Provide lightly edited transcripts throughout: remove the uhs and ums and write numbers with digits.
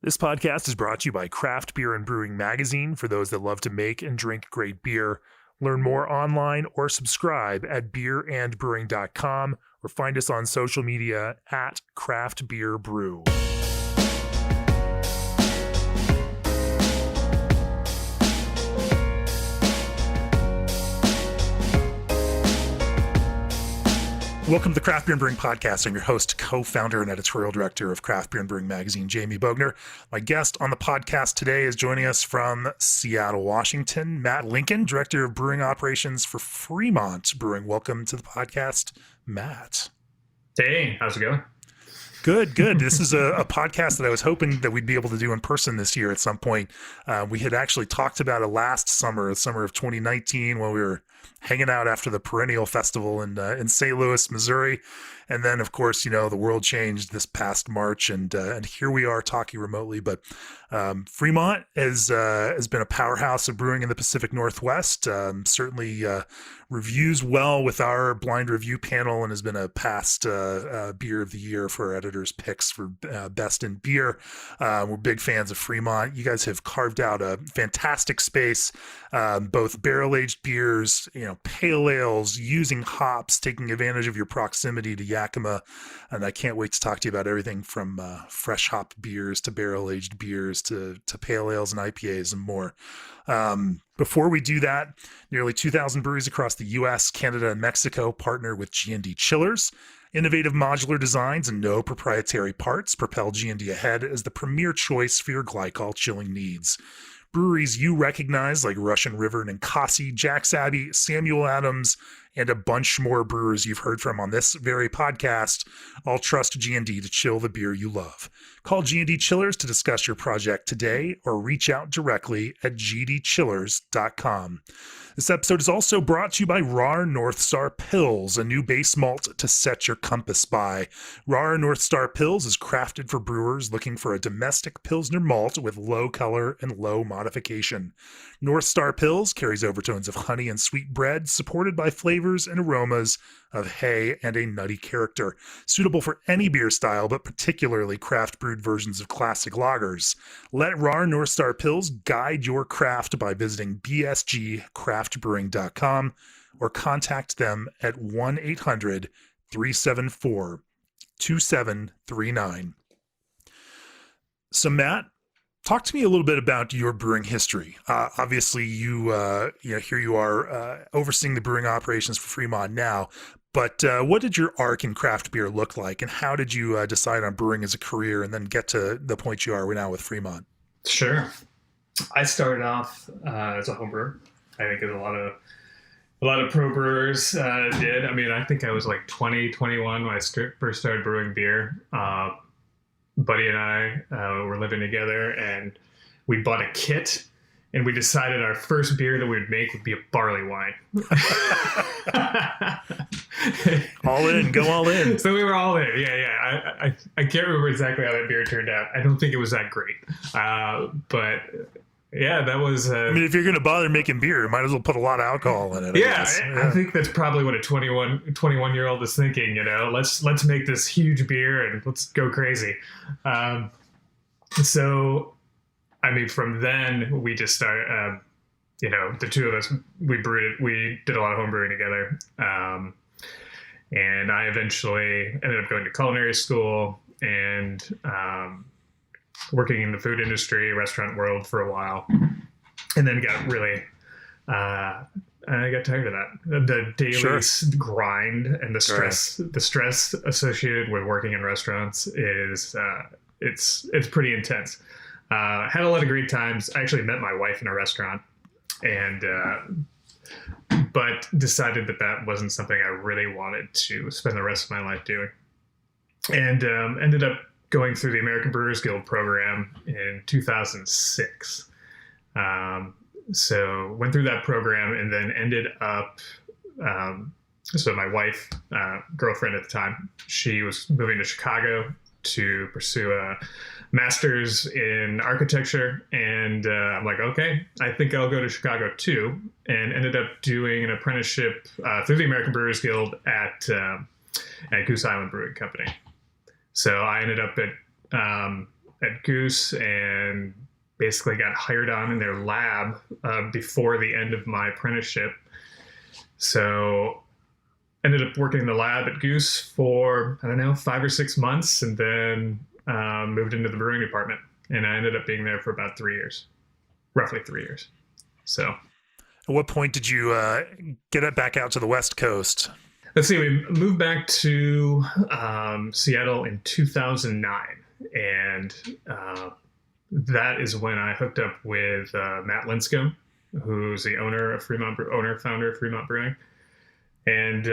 This podcast is brought to you by Craft Beer and Brewing Magazine for those that love to make and drink great beer. Learn more online or subscribe at beerandbrewing.com or find us on social media at Craft Beer Brew. Welcome to the Craft Beer and Brewing Podcast. I'm your host, co-founder, and editorial director of Craft Beer and Brewing Magazine, Jamie Bogner. My guest on the podcast today is joining us from Seattle, Washington, Matt Lincoln, director of brewing operations for Fremont Brewing. Welcome to the podcast, Matt. Hey, how's it going? Good. This is a podcast that I was hoping that we'd be able to do in person this year at some point. We had actually talked about it last summer, the summer of 2019, when we were hanging out after the Perennial Festival in St. Louis, Missouri. And then, of course, the world changed this past March, and here we are talking remotely. But Fremont has been a powerhouse of brewing in the Pacific Northwest. Certainly reviews well with our blind review panel, and has been a past beer of the year for our editors' picks for best in beer. We're big fans of Fremont. You guys have carved out a fantastic space, both barrel-aged beers, pale ales, using hops, taking advantage of your proximity to Yakima. And I can't wait to talk to you about everything from fresh hop beers to barrel-aged beers to pale ales and IPAs and more. Before we do that, nearly 2,000 breweries across the U.S., Canada, and Mexico partner with G&D Chillers. Innovative modular designs and no proprietary parts propel G&D ahead as the premier choice for your glycol chilling needs. Breweries you recognize like Russian River and Ninkasi, Jack's Abbey, Samuel Adams, and a bunch more brewers you've heard from on this very podcast all trust G&D to chill the beer you love. Call G&D Chillers to discuss your project today or reach out directly at gdchillers.com. This episode is also brought to you by Rahr North Star Pils, a new base malt to set your compass by. Rahr North Star Pils is crafted for brewers looking for a domestic Pilsner malt with low color and low modification. North Star Pils carries overtones of honey and sweet bread, supported by flavors and aromas of hay and a nutty character. Suitable for any beer style, but particularly craft brewed versions of classic lagers. Let Rahr North Star Pils guide your craft by visiting bsgcraftbrewing.com or contact them at 1-800-374-2739. So Matt, talk to me a little bit about your brewing history. Obviously, here you are overseeing the brewing operations for Fremont now. But what did your arc in craft beer look like, and how did you decide on brewing as a career, and then get to the point you are now with Fremont? Sure. I started off as a home brewer. I think as a lot of pro brewers did. I mean, I think I was like 20, 21 when I first started brewing beer. Buddy and I were living together, and we bought a kit, and we decided our first beer that we would make would be a barley wine. All in, go all in. So we were all in. Yeah. I can't remember exactly how that beer turned out. I don't think it was that great. But yeah, that was. I mean, if you're going to bother making beer, you might as well put a lot of alcohol in it. Yeah. I think that's probably what a 21-year-old is thinking. Let's make this huge beer and let's go crazy. So, I mean, from then we just started. The two of us, we did a lot of home brewing together. And I eventually ended up going to culinary school and working in the food industry, restaurant world for a while, and then got really, I got tired of that. The daily grind and the stress associated with working in restaurants is, it's pretty intense. Had a lot of great times. I actually met my wife in a restaurant, and but decided that wasn't something I really wanted to spend the rest of my life doing. And ended up going through the American Brewers Guild program in 2006. So went through that program and then ended up, so my wife, girlfriend at the time, she was moving to Chicago to pursue a master's in architecture. And I'm like, okay, I think I'll go to Chicago too. And ended up doing an apprenticeship through the American Brewers Guild at Goose Island Brewing Company. So I ended up at at Goose and basically got hired on in their lab before the end of my apprenticeship. So ended up working in the lab at Goose for, I don't know, 5 or 6 months, and then moved into the brewing department. And I ended up being there for about 3 years, roughly 3 years. So at what point did you get it back out to the West Coast? Let's see, we moved back to Seattle in 2009. And that is when I hooked up with Matt Linscomb, who's the founder of Fremont Brewing. And,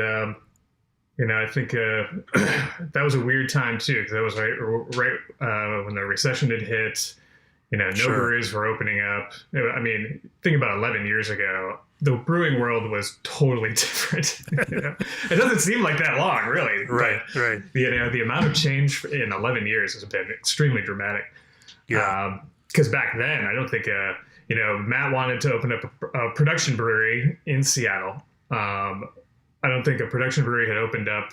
I think that was a weird time too, because that was right when the recession had hit. No Sure. breweries were opening up. I mean, think about 11 years ago, the brewing world was totally different. It doesn't seem like that long, really. Right, but, right. The amount of change in 11 years has been extremely dramatic. Yeah. Because back then, I don't think, Matt wanted to open up a production brewery in Seattle. I don't think a production brewery had opened up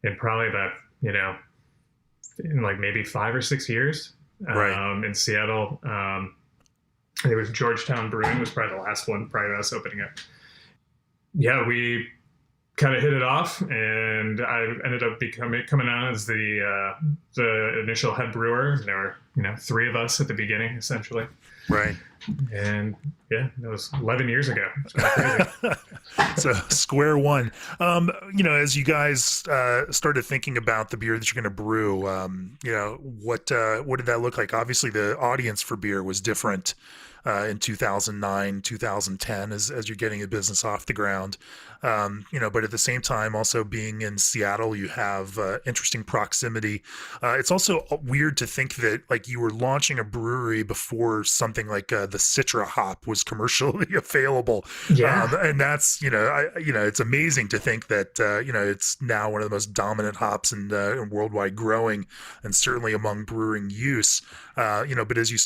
in probably about, in like maybe 5 or 6 years. Right. In Seattle. It was Georgetown Brewing was probably the last one prior to us opening up. Yeah, we kind of hit it off, and I ended up coming on as the initial head brewer. There were 3 of us at the beginning, essentially. Right. And yeah, that was 11 years ago. It's kind of crazy. So square one. As you guys started thinking about the beer that you're going to brew, what did that look like? Obviously, the audience for beer was different in 2009, 2010, as you're getting a business off the ground. But at the same time, also being in Seattle, you have interesting proximity. It's also weird to think that like you were launching a brewery before something like the Citra hop was commercially available. Yeah. And that's, it's amazing to think that, it's now one of the most dominant hops in worldwide growing, and certainly among brewing use. But as you,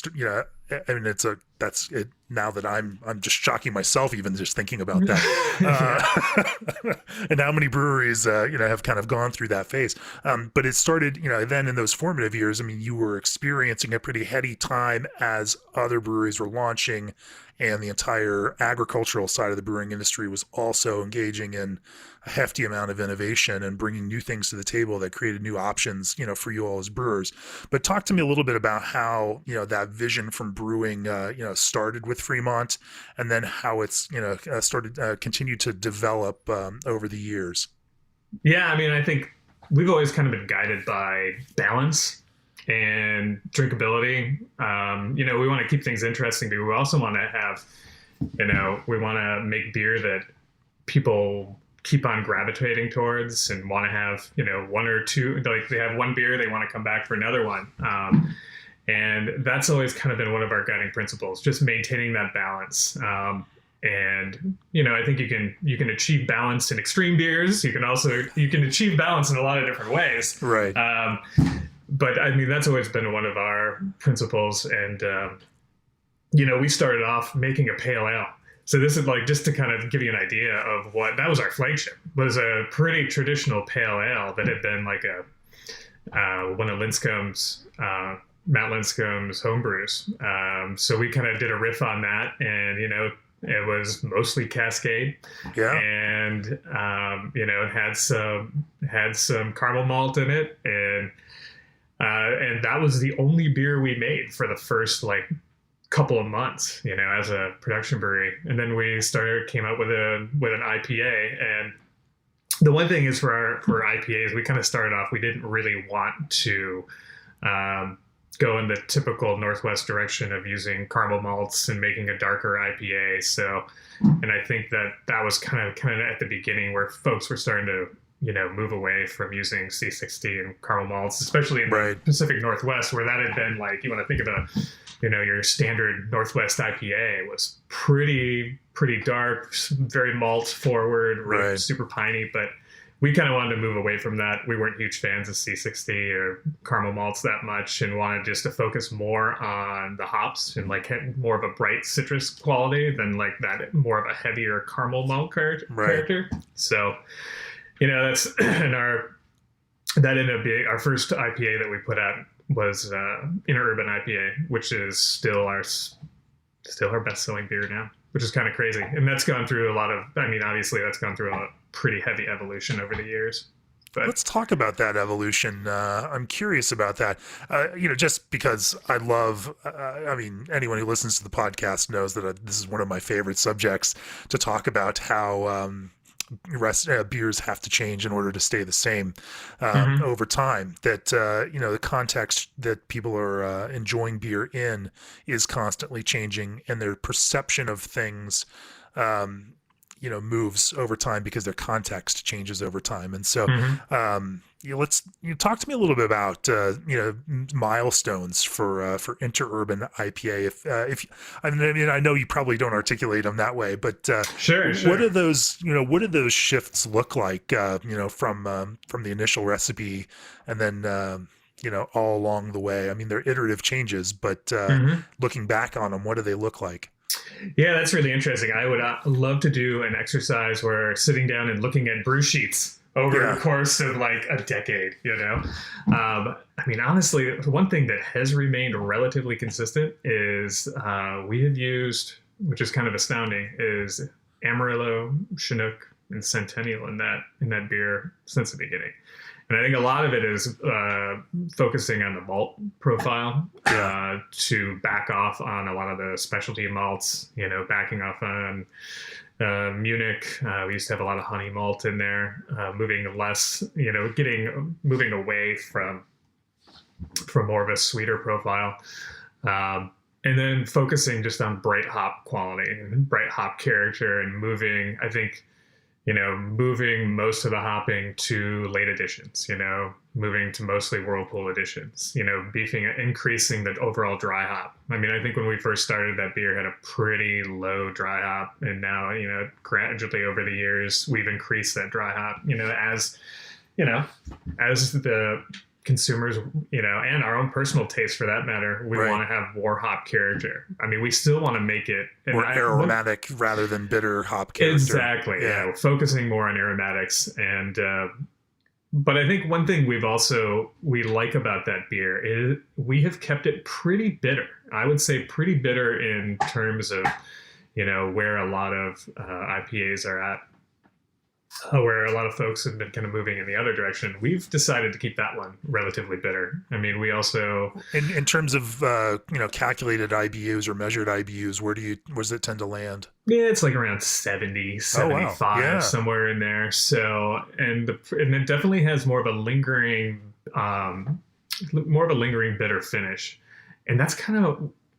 I mean, that's it. Now that I'm just shocking myself, even just thinking about that, and how many breweries, have kind of gone through that phase. But it started, then in those formative years. I mean, you were experiencing a pretty heady time as other breweries were launching, and the entire agricultural side of the brewing industry was also engaging in a hefty amount of innovation and bringing new things to the table that created new options, for you all as brewers. But talk to me a little bit about how, that vision from brewing, started with Fremont, and then how it's, continued to develop over the years. Yeah, I mean, I think we've always kind of been guided by balance and drinkability. We want to keep things interesting, but we also want to have, we want to make beer that people keep on gravitating towards and want to have, 1 or 2, like they have one beer, they want to come back for another one. And that's always kind of been one of our guiding principles, just maintaining that balance. And, I think you can achieve balance in extreme beers. You can achieve balance in a lot of different ways. Right. But I mean, that's always been one of our principles. And, we started off making a pale ale. So this is like, just to kind of give you an idea of what, that was our flagship, was a pretty traditional pale ale that had been like one of Linscomb's, Matt Linscomb's homebrews. So we kind of did a riff on that, and, it was mostly Cascade. Yeah. And, it had some caramel malt in it. And that was the only beer we made for the first couple of months, as a production brewery. And then we came out with an IPA. And the one thing is for IPAs, we kind of started off, we didn't really want to go in the typical Northwest direction of using caramel malts and making a darker IPA. So, and I think that was kind of at the beginning where folks were starting to, move away from using C60 and caramel malts, especially in the Pacific Northwest, where that had been you want to think about, your standard Northwest IPA was pretty dark, very malt forward, really super piney. But we kind of wanted to move away from that. We weren't huge fans of C60 or caramel malts that much, and wanted just to focus more on the hops and more of a bright citrus quality than that more of a heavier caramel malt character. So, that's that ended up being our first IPA that we put out. was Interurban IPA, which is still our best selling beer now, which is kind of crazy. And that's gone through a lot of, I mean, obviously that's gone through a pretty heavy evolution over the years. But Let's talk about that evolution. I'm curious about that. Just because I love, I mean, anyone who listens to the podcast knows that this is one of my favorite subjects to talk about how beers have to change in order to stay the same over time. That, the context that people are enjoying beer in is constantly changing, and their perception of things moves over time because their context changes over time. And so, let's talk to me a little bit about milestones for Interurban IPA. If I mean, I know you probably don't articulate them that way, but sure. What are those? What do those shifts look like? From the initial recipe, and then all along the way. I mean, they're iterative changes, but looking back on them, what do they look like? Yeah, that's really interesting. I would love to do an exercise where sitting down and looking at brew sheets over the course of like a decade, I mean, honestly, one thing that has remained relatively consistent is we have used, which is kind of astounding, is Amarillo, Chinook, and Centennial in that beer since the beginning. And I think a lot of it is focusing on the malt profile to back off on a lot of the specialty malts, backing off on Munich. We used to have a lot of honey malt in there, moving less, moving away from more of a sweeter profile. And then focusing just on bright hop quality and bright hop character, and moving, I think, moving most of the hopping to late editions, moving to mostly whirlpool editions, increasing the overall dry hop. I mean, I think when we first started, that beer had a pretty low dry hop, and now, gradually over the years, we've increased that dry hop, as the consumers, and our own personal taste for that matter, we want to have more hop character. I mean, we still want to make it more aromatic rather than bitter hop character. Exactly. Yeah. We're focusing more on aromatics. And, but I think one thing we like about that beer is we have kept it pretty bitter. I would say pretty bitter in terms of, where a lot of IPAs are at. Where a lot of folks have been kind of moving in the other direction. We've decided to keep that one relatively bitter. I mean, we also... In terms of, calculated IBUs or measured IBUs, where does it tend to land? Yeah, it's like around 70, 75, somewhere in there. So, and it definitely has more of a lingering bitter finish. And that's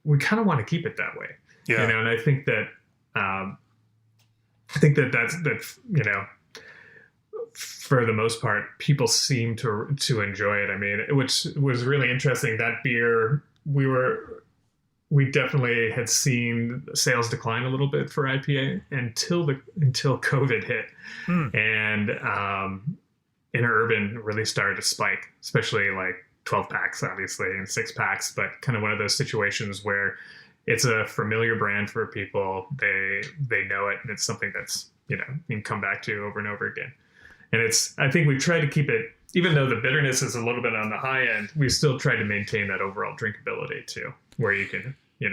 we kind of want to keep it that way. Yeah. And I think that, that's for the most part, people seem to enjoy it. I mean, which was really interesting. That beer, we definitely had seen sales decline a little bit for IPA until COVID hit, and Interurban really started to spike, especially like 12 packs, obviously, and 6 packs. But kind of one of those situations where it's a familiar brand for people. They know it, and it's something that's you can come back to over and over again. And I think we've tried to keep it, even though the bitterness is a little bit on the high end, we still try to maintain that overall drinkability too, where you can, if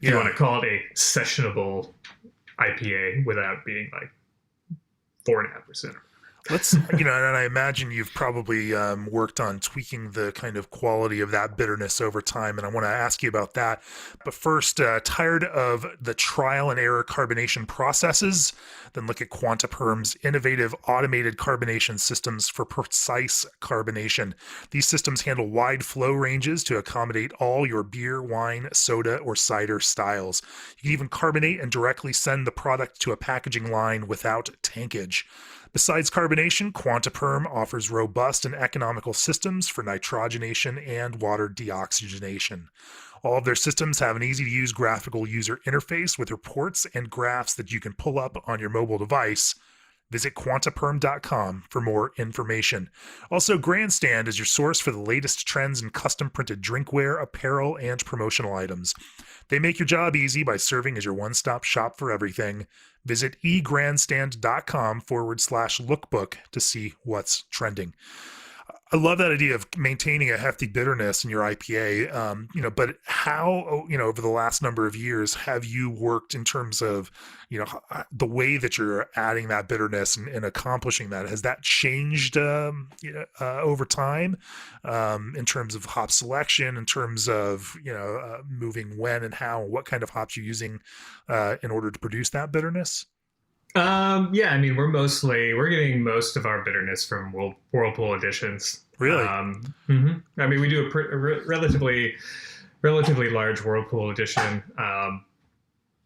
you want to call it a sessionable IPA without being like 4.5%. Let's, and I imagine you've probably worked on tweaking the kind of quality of that bitterness over time, and I want to ask you about that. But first, tired of the trial and error carbonation processes? Then look at Quantaperm's innovative automated carbonation systems for precise carbonation. These systems handle wide flow ranges to accommodate all your beer, wine, soda, or cider styles. You can even carbonate and directly send the product to a packaging line without tankage. Besides carbonation, Quantaperm offers robust and economical systems for nitrogenation and water deoxygenation. All of their systems have an easy-to-use graphical user interface with reports and graphs that you can pull up on your mobile device. Visit quantaperm.com for more information. Also, Grandstand is your source for the latest trends in custom-printed drinkware, apparel, and promotional items. They make your job easy by serving as your one-stop shop for everything. Visit egrandstand.com/lookbook to see what's trending. I love that idea of maintaining a hefty bitterness in your IPA. But how, over the last number of years, have you worked in terms of, the way that you're adding that bitterness and accomplishing that? Has that changed over time, in terms of hop selection, in terms of, moving when and how, what kind of hops you're using in order to produce that bitterness? Yeah, I mean, we're getting most of our bitterness from whirlpool additions. Really? I mean, we do a relatively large whirlpool edition.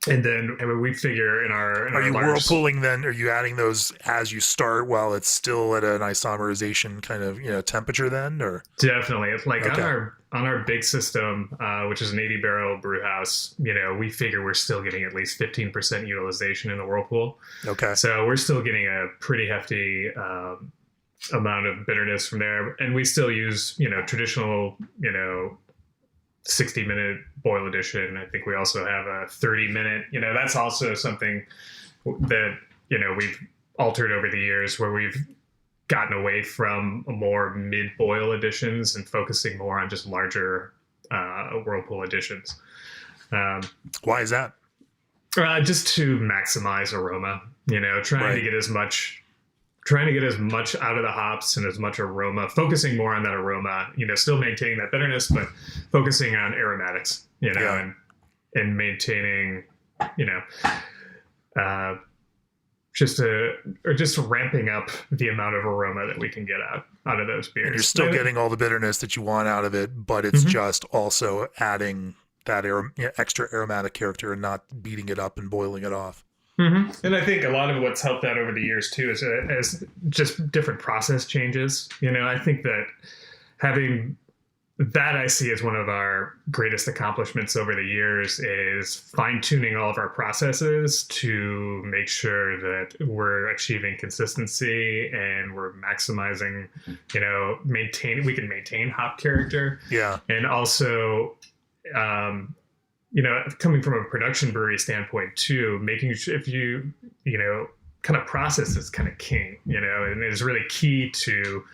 And then we figure in our Are you large, whirlpooling then? Are you adding those as you start while it's still at an isomerization kind of temperature then, or? definitely. It's like Okay. on our big system, which is an 80 barrel brew house, we figure we're still getting at least 15% utilization in the whirlpool. Okay. So we're still getting a pretty hefty amount of bitterness from there, and we still use traditional 60-minute boil edition. I think we also have a 30-minute. That's also something that we've altered over the years, where we've gotten away from more mid-boil editions and focusing more on just larger whirlpool editions. Why is that? Just to maximize aroma. Trying Right. to get as much out of the hops and as much aroma, focusing more on that aroma, still maintaining that bitterness, but focusing on aromatics, Yeah. and maintaining, just ramping up the amount of aroma that we can get out of those beers. And you're still getting all the bitterness that you want out of it, but it's Mhm. just also adding that extra aromatic character and not beating it up and boiling it off. And I think a lot of what's helped out over the years too is just different process changes. I think that having that, I see as one of our greatest accomplishments over the years, is fine tuning all of our processes to make sure that we're achieving consistency and we're maximizing, we can maintain hop character. Yeah. And also, coming from a production brewery standpoint too, making sure if kind of process is kind of king, and it is really key to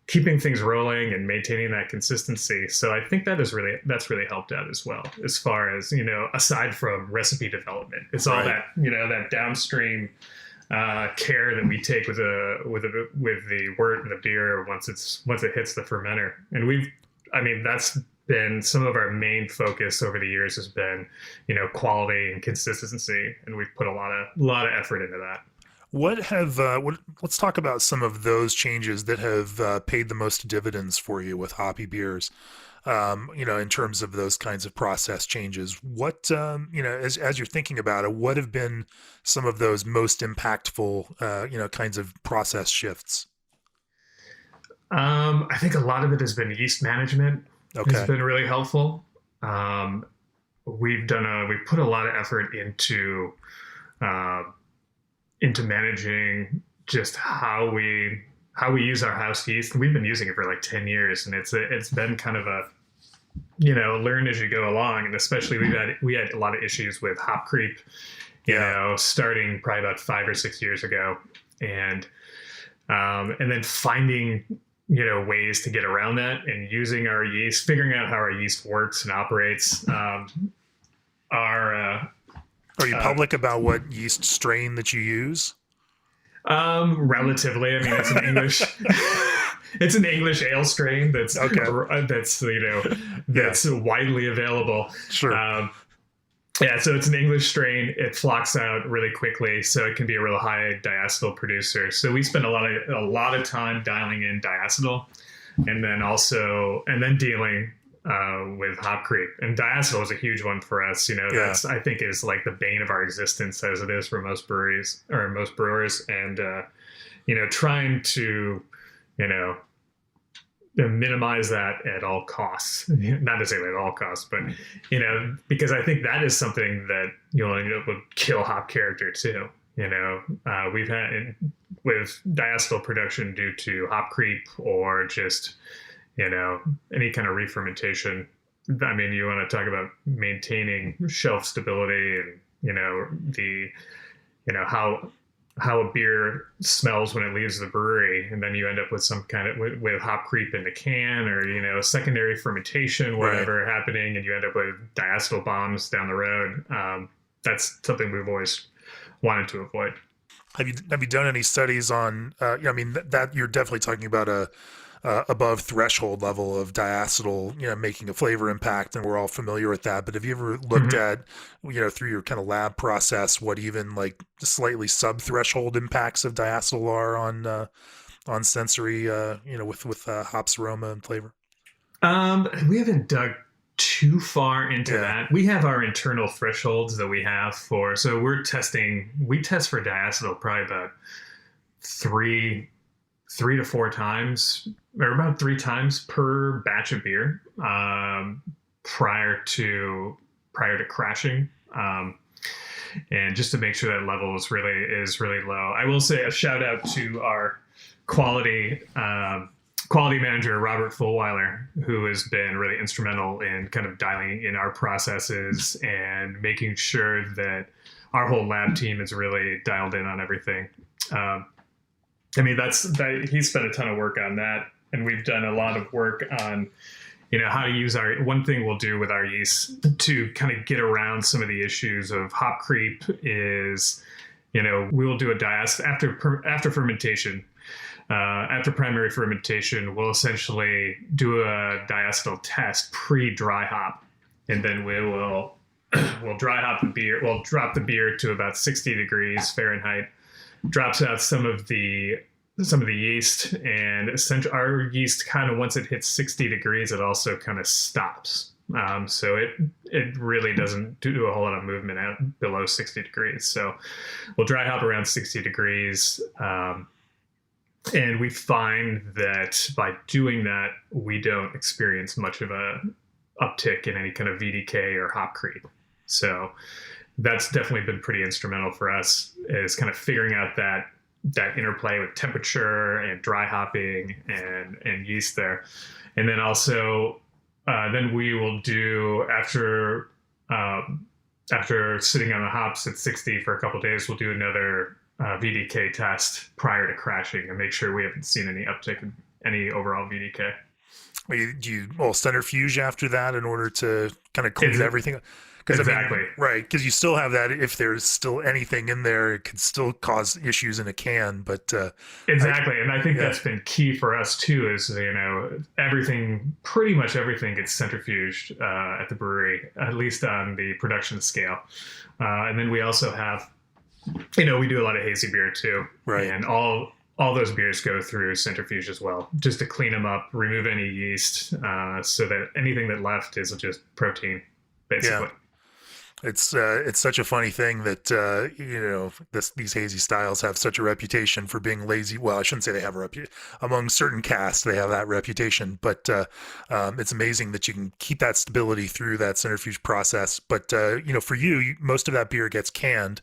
keeping things rolling and maintaining that consistency. So I think that's really helped out as well, as far as, aside from recipe development, it's all Right. that, that downstream care that we take with the wort and the beer once it hits the fermenter. And that's been some of our main focus over the years, has been, quality and consistency. And we've put a lot of effort into that. Let's talk about some of those changes that have paid the most dividends for you with hoppy beers. In terms of those kinds of process changes, what, as you're thinking about it, what have been some of those most impactful, kinds of process shifts? I think a lot of it has been yeast management. Okay. Has been really helpful. We've put a lot of effort into managing just how we use our house yeast. We've been using it for like 10 years, and it's been kind of a, learn as you go along. And especially we had a lot of issues with hop creep, starting probably about 5 or 6 years ago. And then finding, ways to get around that and using our yeast, figuring out how our yeast works and operates. Are you public about what yeast strain that you use? Relatively. I mean, it's an English. It's an English ale strain that's Okay. that's widely available. Sure. Yeah, so it's an English strain. It flocks out really quickly, so it can be a real high diacetyl producer. So we spend a lot of time dialing in diacetyl, and then dealing with hop creep. And diacetyl is a huge one for us. That's, I think, is like the bane of our existence, as it is for most breweries or most brewers. And trying to minimize that at all costs. Not necessarily at all costs, but because I think that is something that would kill hop character too. We've had with diacetyl production due to hop creep or just any kind of re-fermentation. I mean, you want to talk about maintaining shelf stability and how how a beer smells when it leaves the brewery, and then you end up with some kind of with hop creep in the can, or secondary fermentation, Right. whatever happening, and you end up with diacetyl bombs down the road. That's something we've always wanted to avoid. Have you done any studies on? I mean, that you're definitely talking about a above threshold level of diacetyl, making a flavor impact, and we're all familiar with that. But have you ever looked Mm-hmm. at, through your kind of lab process, what even like slightly sub threshold impacts of diacetyl are on sensory, with hops aroma and flavor? We haven't dug too far into Yeah. that. We have our internal thresholds that we have for, so we test for diacetyl probably about three to four times, or about three times per batch of beer, prior to crashing. And just to make sure that level is really low. I will say a shout out to our quality quality manager Robert Fulweiler, who has been really instrumental in kind of dialing in our processes and making sure that our whole lab team is really dialed in on everything. I mean, he spent a ton of work on that, and we've done a lot of work on how to use one thing we'll do with our yeast to kind of get around some of the issues of hop creep is, we will do a after fermentation. After primary fermentation, we'll essentially do a diacetyl test pre-dry hop, and then we'll dry hop the beer. We'll drop the beer to about 60 degrees Fahrenheit, drops out some of the yeast, and essentially our yeast kind of, once it hits 60 degrees, it also kind of stops. So it really doesn't do a whole lot of movement at below 60 degrees. So we'll dry hop around 60 degrees. And we find that by doing that, we don't experience much of a uptick in any kind of VDK or hop creep. So that's definitely been pretty instrumental for us, is kind of figuring out that interplay with temperature and dry hopping and yeast there. And then also, then we will do after sitting on the hops at 60 for a couple of days, we'll do another VDK test prior to crashing and make sure we haven't seen any uptick in any overall VDK. Do you centrifuge after that in order to kind of clean everything? Exactly. Right. Because you still have that. If there's still anything in there, it could still cause issues in a can. But exactly. And I think that's been key for us too, is, pretty much everything gets centrifuged at the brewery, at least on the production scale. And then we also have, we do a lot of hazy beer too. Right. And all those beers go through centrifuge as well, just to clean them up, remove any yeast, so that anything that left is just protein, basically. Yeah. It's such a funny thing that these hazy styles have such a reputation for being lazy. Well, I shouldn't say they have a reputation. Among certain castes, they have that reputation. But it's amazing that you can keep that stability through that centrifuge process. But for you, most of that beer gets canned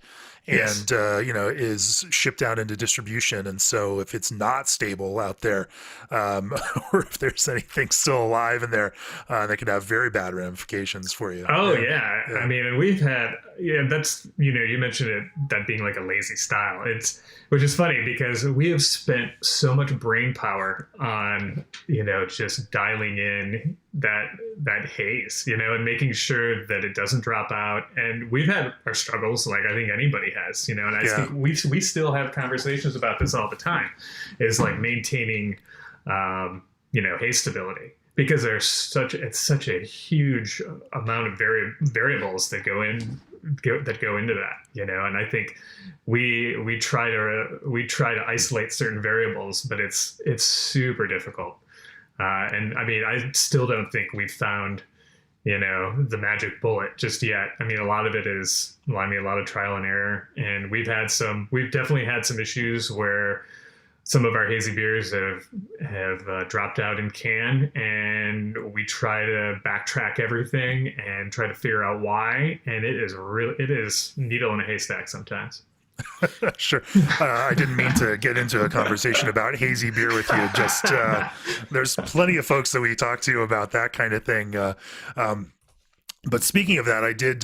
and is shipped out into distribution. And so if it's not stable out there, or if there's anything still alive in there, that could have very bad ramifications for you. Oh yeah. I mean, and we've had, that's, you mentioned it, that being like a lazy style. Which is funny because we have spent so much brain power on, just dialing in that haze, and making sure that it doesn't drop out. And we've had our struggles, like I think anybody has, and I think we still have conversations about this all the time, is like maintaining, haze stability, because it's such a huge amount of variables that go into that, and I think we try to isolate certain variables, but it's super difficult. And I mean, I still don't think we've found, the magic bullet just yet. I mean, a lot of it is, a lot of trial and error, and we've definitely had some issues where some of our hazy beers have dropped out in can, and we try to backtrack everything and try to figure out why. And it is needle in a haystack sometimes. Sure. I didn't mean to get into a conversation about hazy beer with you. Just there's plenty of folks that we talk to about that kind of thing. But speaking of that, I did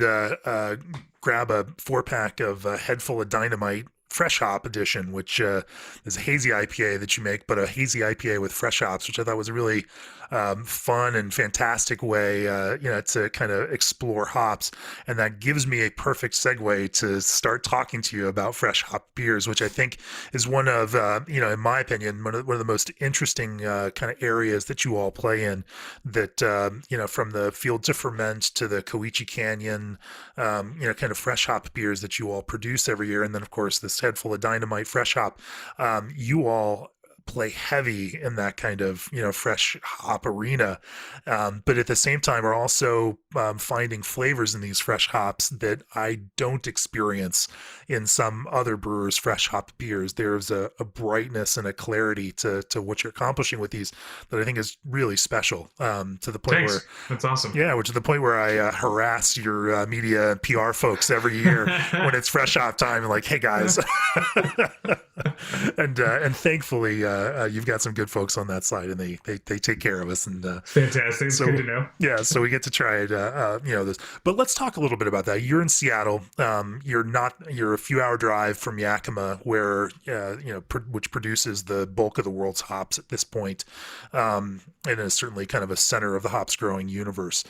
grab a 4-pack of Head Full of Dynamite fresh hop edition, which is a hazy IPA that you make, but a hazy IPA with fresh hops, which I thought was a really fun and fantastic way, to kind of explore hops. And that gives me a perfect segue to start talking to you about fresh hop beers, which I think is one of, in my opinion, one of the most interesting kind of areas that you all play in. That from the field to ferment to the Koichi Canyon, kind of fresh hop beers that you all produce every year, and then of course this head full of dynamite fresh hop. You all play heavy in that kind of fresh hop arena, but at the same time are also finding flavors in these fresh hops that I don't experience in some other brewers' fresh hop beers. There's a brightness and a clarity to what you're accomplishing with these that I think is really special, to the point Thanks. where That's awesome. Yeah, which is the point where I harass your media and PR folks every year when it's fresh hop time, and like, hey guys, and thanthefully you've got some good folks on that side, and they take care of us. And fantastic. It's good to know. Yeah, so we get to try it, this. But let's talk a little bit about that. You're in Seattle. You're a few hour drive from Yakima, where which produces the bulk of the world's hops at this point, and is certainly kind of a center of the hops growing universe.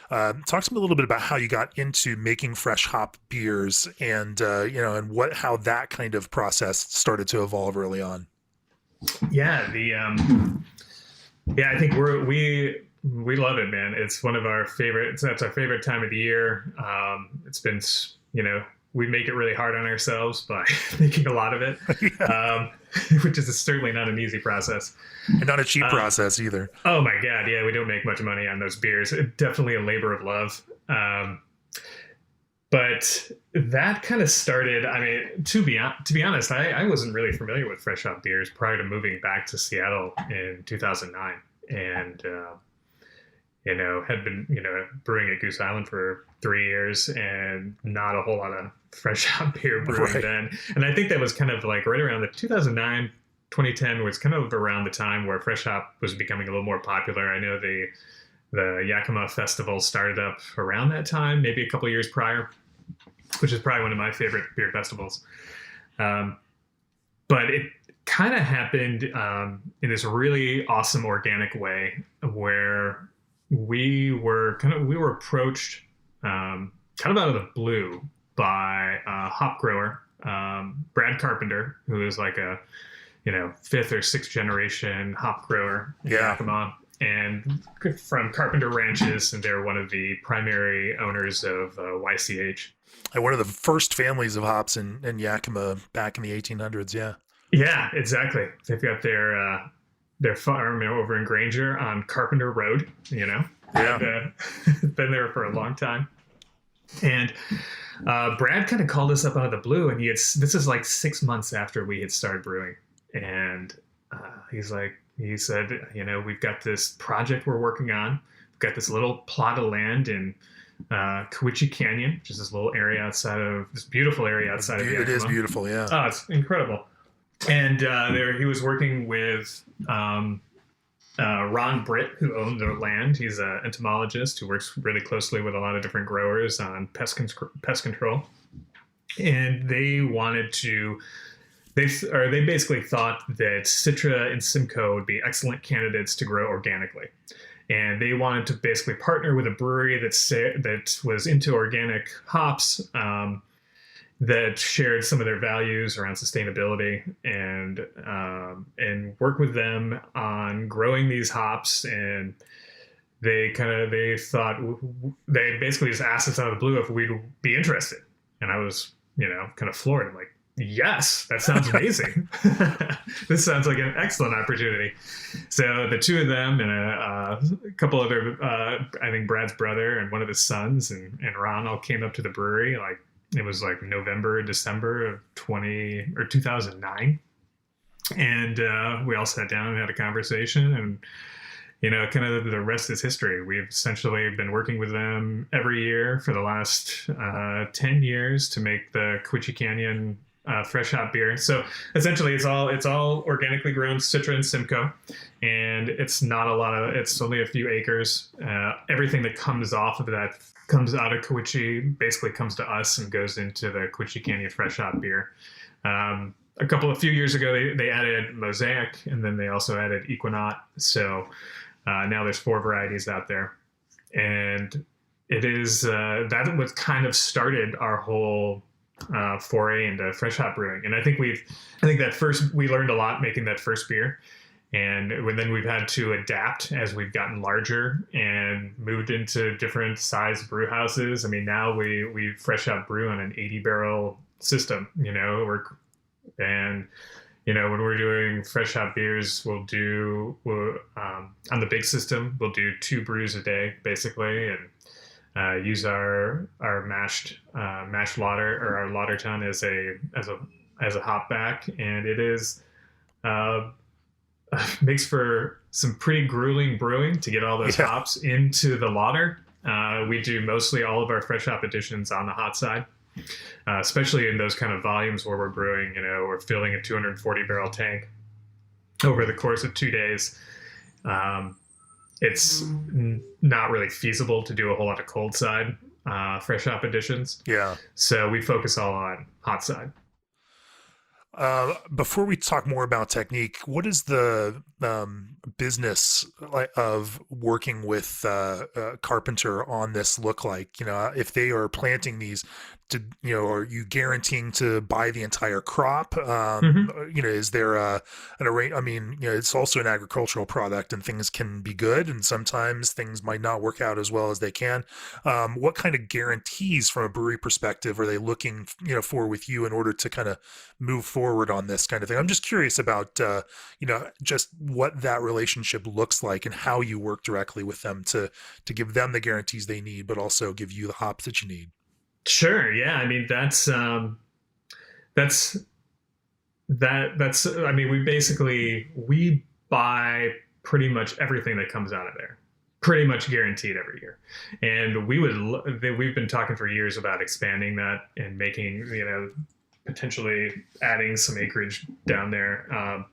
Talk to me a little bit about how you got into making fresh hop beers, and and how that kind of process started to evolve early on. Yeah, I think we love it, man. It's one of our favorites. That's our favorite time of the year. It's been, we make it really hard on ourselves by making a lot of it, which is certainly not an easy process. And not a cheap process either. Oh my God. Yeah. We don't make much money on those beers. Definitely a labor of love. But that kind of started, I mean, to be honest, I wasn't really familiar with fresh hop beers prior to moving back to Seattle in 2009. And, had been, brewing at Goose Island for 3 years, and not a whole lot of fresh hop beer brewing then. And I think that was kind of like right around the 2009, 2010 was kind of around the time where fresh hop was becoming a little more popular. I know the Yakima Festival started up around that time, maybe a couple of years prior, which is probably one of my favorite beer festivals. But it kind of happened in this really awesome organic way, where we were approached kind of out of the blue by a hop grower, Brad Carpenter, who is like a fifth or sixth generation hop grower in Yakima, and from Carpenter Ranches, and they're one of the primary owners of YCH. And one of the first families of hops in Yakima back in the 1800s. Yeah, exactly. They've got their farm over in Granger on Carpenter Road. Been there for a long time. And Brad kind of called us up out of the blue, and this is like 6 months after we had started brewing, and he said, we've got this project we're working on. We've got this little plot of land in Koichi Canyon, which is this little area beautiful area outside of Yakima. It is beautiful, yeah. Oh, it's incredible. And he was working with Ron Britt, who owned the land. He's an entomologist who works really closely with a lot of different growers on pest control. And they wanted to, they basically thought that Citra and Simcoe would be excellent candidates to grow organically. And they wanted to basically partner with a brewery that was into organic hops, that shared some of their values around sustainability, and work with them on growing these hops. And they thought, they basically just asked us out of the blue if we'd be interested. And I was, kind of floored. I'm like, yes, that sounds amazing. This sounds like an excellent opportunity. So the two of them and a couple other, I think Brad's brother and one of his sons and Ron all came up to the brewery. Like, it was like November, December of 2009. And we all sat down and had a conversation, and, kind of the rest is history. We've essentially been working with them every year for the last 10 years to make the Koichi Canyon fresh hop beer. So essentially, it's all organically grown Citra and Simcoe, and it's not a lot of. It's only a few acres. Everything that comes off of that comes out of Cowiche, basically comes to us and goes into the Cowiche Canyon fresh hop beer. A few years ago, they added Mosaic, and then they also added Equinaut. So now there's 4 varieties out there, and it is that what kind of started our whole foray into fresh hop brewing. And I think we learned a lot making that first beer, and then we've had to adapt as we've gotten larger and moved into different size brew houses. I mean, now we fresh hop brew on an 80 barrel system. When we're doing fresh hop beers, we'll on the big system, we'll do 2 brews a day basically, and use our mashed lauter, or our lauter tun as a hop back, and it is makes for some pretty grueling brewing to get all those hops into the lauter. We do mostly all of our fresh hop additions on the hot side. Especially in those kind of volumes where we're brewing, we're filling a 240 barrel tank over the course of 2 days. It's not really feasible to do a whole lot of cold side fresh hop additions. Yeah. So we focus all on hot side. Before we talk more about technique, what is the business of working with Carpenter on this look like? If they are planting these, are you guaranteeing to buy the entire crop? Is there an array? I mean, it's also an agricultural product, and things can be good, and sometimes things might not work out as well as they can. What kind of guarantees from a brewery perspective are they looking, for with you in order to kind of move forward on this kind of thing? I'm just curious about, just what that relationship looks like and how you work directly with them to give them the guarantees they need, but also give you the hops that you need. Sure. Yeah. I mean, that's I mean, we buy pretty much everything that comes out of there, pretty much guaranteed every year. And we've been talking for years about expanding that and making, potentially adding some acreage down there.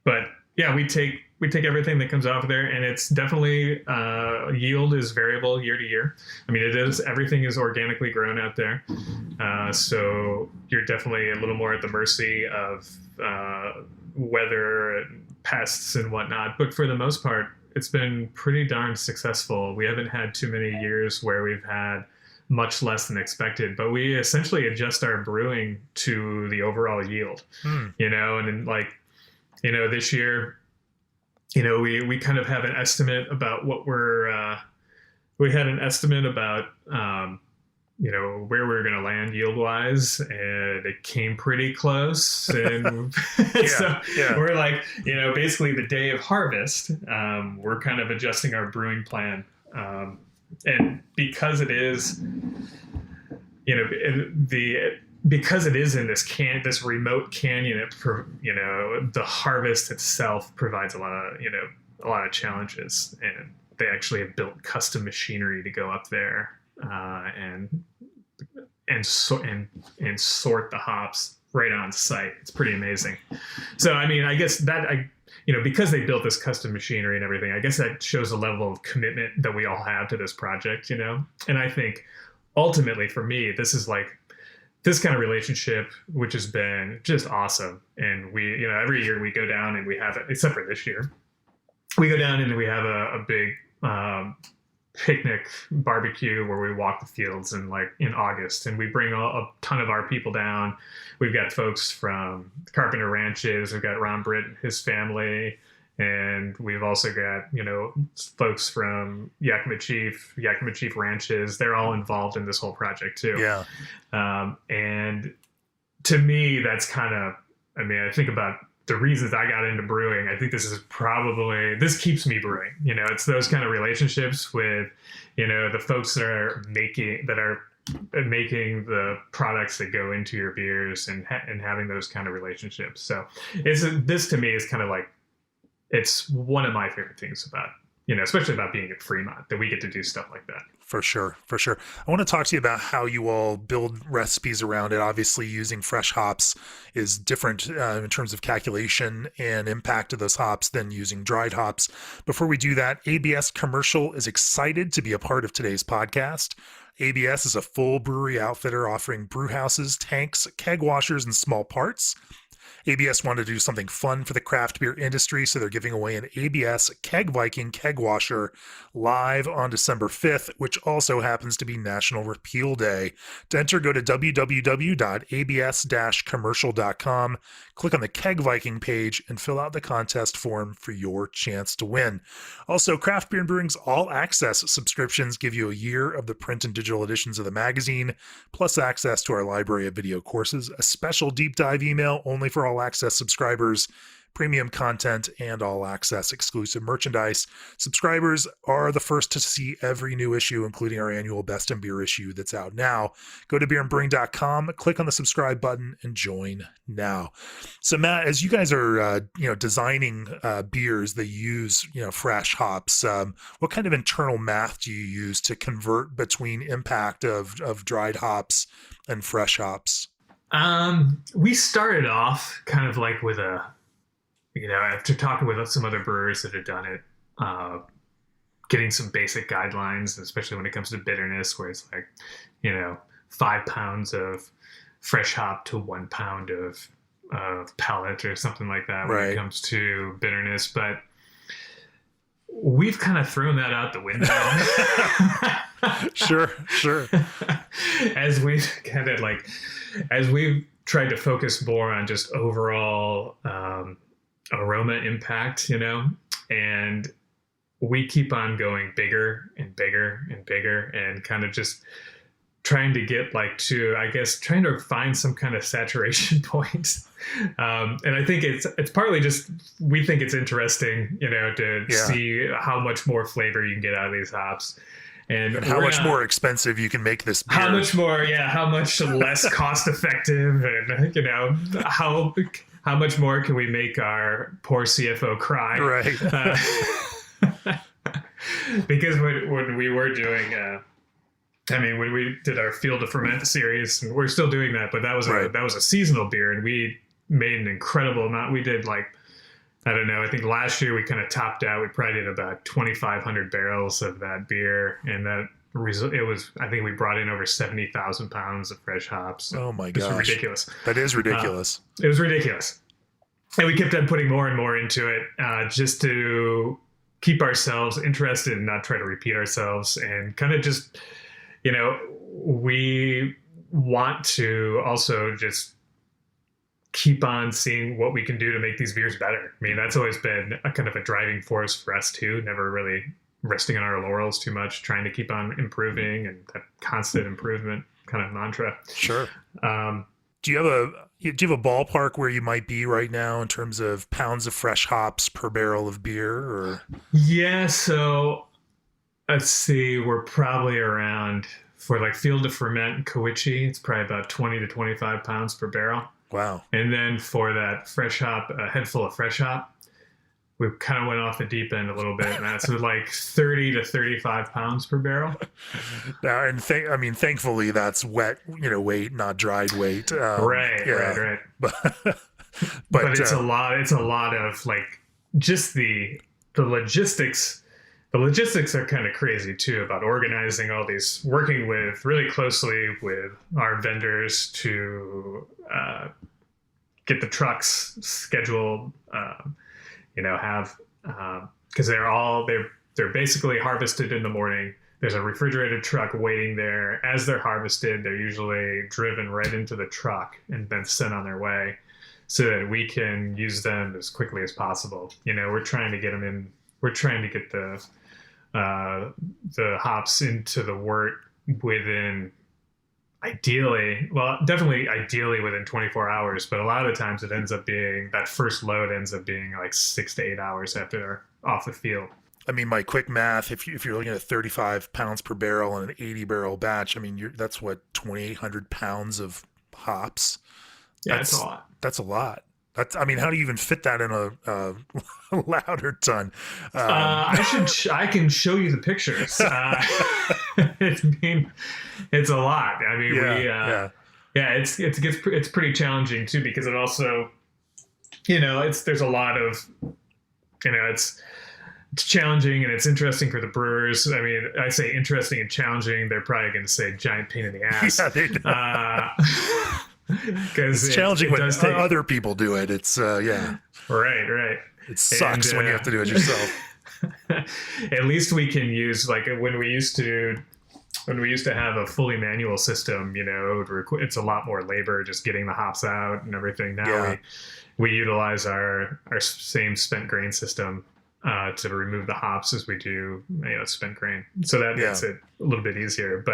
But yeah, we take everything that comes off of there, and it's definitely yield is variable year to year. I mean, everything is organically grown out there, so you're definitely a little more at the mercy of weather and pests and whatnot. But for the most part, it's been pretty darn successful. We haven't had too many years where we've had much less than expected, but we essentially adjust our brewing to the overall yield. And then this year, we kind of have an estimate about what we had an estimate about, where we're going to land yield wise, and it came pretty close. And we're like, basically the day of harvest, we're kind of adjusting our brewing plan. And because it is, because it is in this remote canyon, the harvest itself provides a lot of challenges, and they actually have built custom machinery to go up there and sort the hops right on site. It's pretty amazing. So I mean, I guess that because they built this custom machinery and everything, I guess that shows a level of commitment that we all have to this project. And I think ultimately for me, this is like this kind of relationship, which has been just awesome. And we, every year we go down and we have it, except for this year, we go down and we have a big picnic barbecue where we walk the fields in August, and we bring a ton of our people down. We've got folks from Carpenter Ranches. We've got Ron Britt and his family. And we've also got, folks from Yakima Chief Ranches. They're all involved in this whole project too. Yeah. And to me, that's kind of, I think about the reasons I got into brewing. I think this keeps me brewing. It's those kind of relationships with, the folks that are making the products that go into your beers, and having those kind of relationships. So this to me is kind of like, it's one of my favorite things about, especially about being at Fremont, that we get to do stuff like that. For sure. For sure. I want to talk to you about how you all build recipes around it. Obviously, using fresh hops is different in terms of calculation and impact of those hops than using dried hops. Before we do that, ABS Commercial is excited to be a part of today's podcast. ABS is a full brewery outfitter offering brew houses, tanks, keg washers, and small parts. ABS wanted to do something fun for the craft beer industry, so they're giving away an ABS Keg Viking keg washer live on December 5th, which also happens to be National Repeal Day. To enter, go to www.abs-commercial.com, click on the Keg Viking page, and fill out the contest form for your chance to win. Also, Craft Beer and Brewing's All Access subscriptions give you a year of the print and digital editions of the magazine, plus access to our library of video courses, a special deep dive email only for All Access subscribers, premium content, and All Access exclusive merchandise. Subscribers are the first to see every new issue, including our annual Best in Beer issue that's out now. Go to beerandbrewing.com, click on the subscribe button, and join now. So, Matt, as you guys are designing beers that use fresh hops, what kind of internal math do you use to convert between impact of dried hops and fresh hops? We started off kind of like with after talking with some other brewers that had done it, getting some basic guidelines, especially when it comes to bitterness, where it's like, 5 pounds of fresh hop to 1 pound of pellet or something like that when it comes to bitterness. But we've kind of thrown that out the window. Sure. As we've tried to focus more on just overall aroma impact, and we keep on going bigger and bigger and bigger, and kind of just trying to get trying to find some kind of saturation point. And I think it's partly just, we think it's interesting, to see how much more flavor you can get out of these hops. And how much more expensive you can make this beer. How much less cost effective, and how much more can we make our poor CFO cry? Right. Because when we were doing, when we did our Field to Ferment series, and we're still doing that, but that was a seasonal beer, and we made an incredible amount. We did I think last year we kind of topped out. We probably did about 2,500 barrels of that beer, and I think we brought in over 70,000 pounds of fresh hops. Oh my gosh. It's ridiculous. That is ridiculous. It was ridiculous. And we kept on putting more and more into it, just to keep ourselves interested and not try to repeat ourselves, and kind of just, we want to also just keep on seeing what we can do to make these beers better. I mean, that's always been a kind of a driving force for us too, never really resting on our laurels too much, trying to keep on improving, and that constant improvement kind of mantra. Sure. Do you have a ballpark where you might be right now in terms of pounds of fresh hops per barrel of beer? Or yeah, so let's see, we're probably around, for Field to Ferment and Koichi, it's probably about 20 to 25 pounds per barrel. Wow. And then for that fresh hop, a head full of fresh hop, we kind of went off the deep end a little bit, and that's 30 to 35 pounds per barrel. Now, and thankfully that's wet, weight, not dried weight. Right. But it's a lot. It's a lot of just the logistics. The logistics are kind of crazy too, about organizing all these, working really closely with our vendors to get the trucks scheduled, because they're basically harvested in the morning. There's a refrigerated truck waiting there. As they're harvested, they're usually driven right into the truck and then sent on their way, so that we can use them as quickly as possible. We're trying to get them in. We're trying to get the hops into the wort within ideally within 24 hours, but a lot of the times it ends up being, that first load ends up being 6 to 8 hours after they're off the field. I mean, my quick math, if you're looking at 35 pounds per barrel in an 80 barrel batch, that's 2,800 pounds of hops. Yeah, that's a lot. That's a lot. I mean, how do you even fit that in a louder ton? I can show you the pictures. It's a lot. I mean, yeah, it's pretty challenging too, because it also, there's a lot of, it's challenging and it's interesting for the brewers. I mean, I say interesting and challenging. They're probably going to say giant pain in the ass. Yeah, they do. Because it's challenging when other people do it. It's right. It sucks when you have to do it yourself. At least we can use, like, when we used to have a fully manual system, it's a lot more labor just getting the hops out and everything. Now we utilize our same spent grain system to remove the hops as we do spent grain. So that makes it a little bit easier.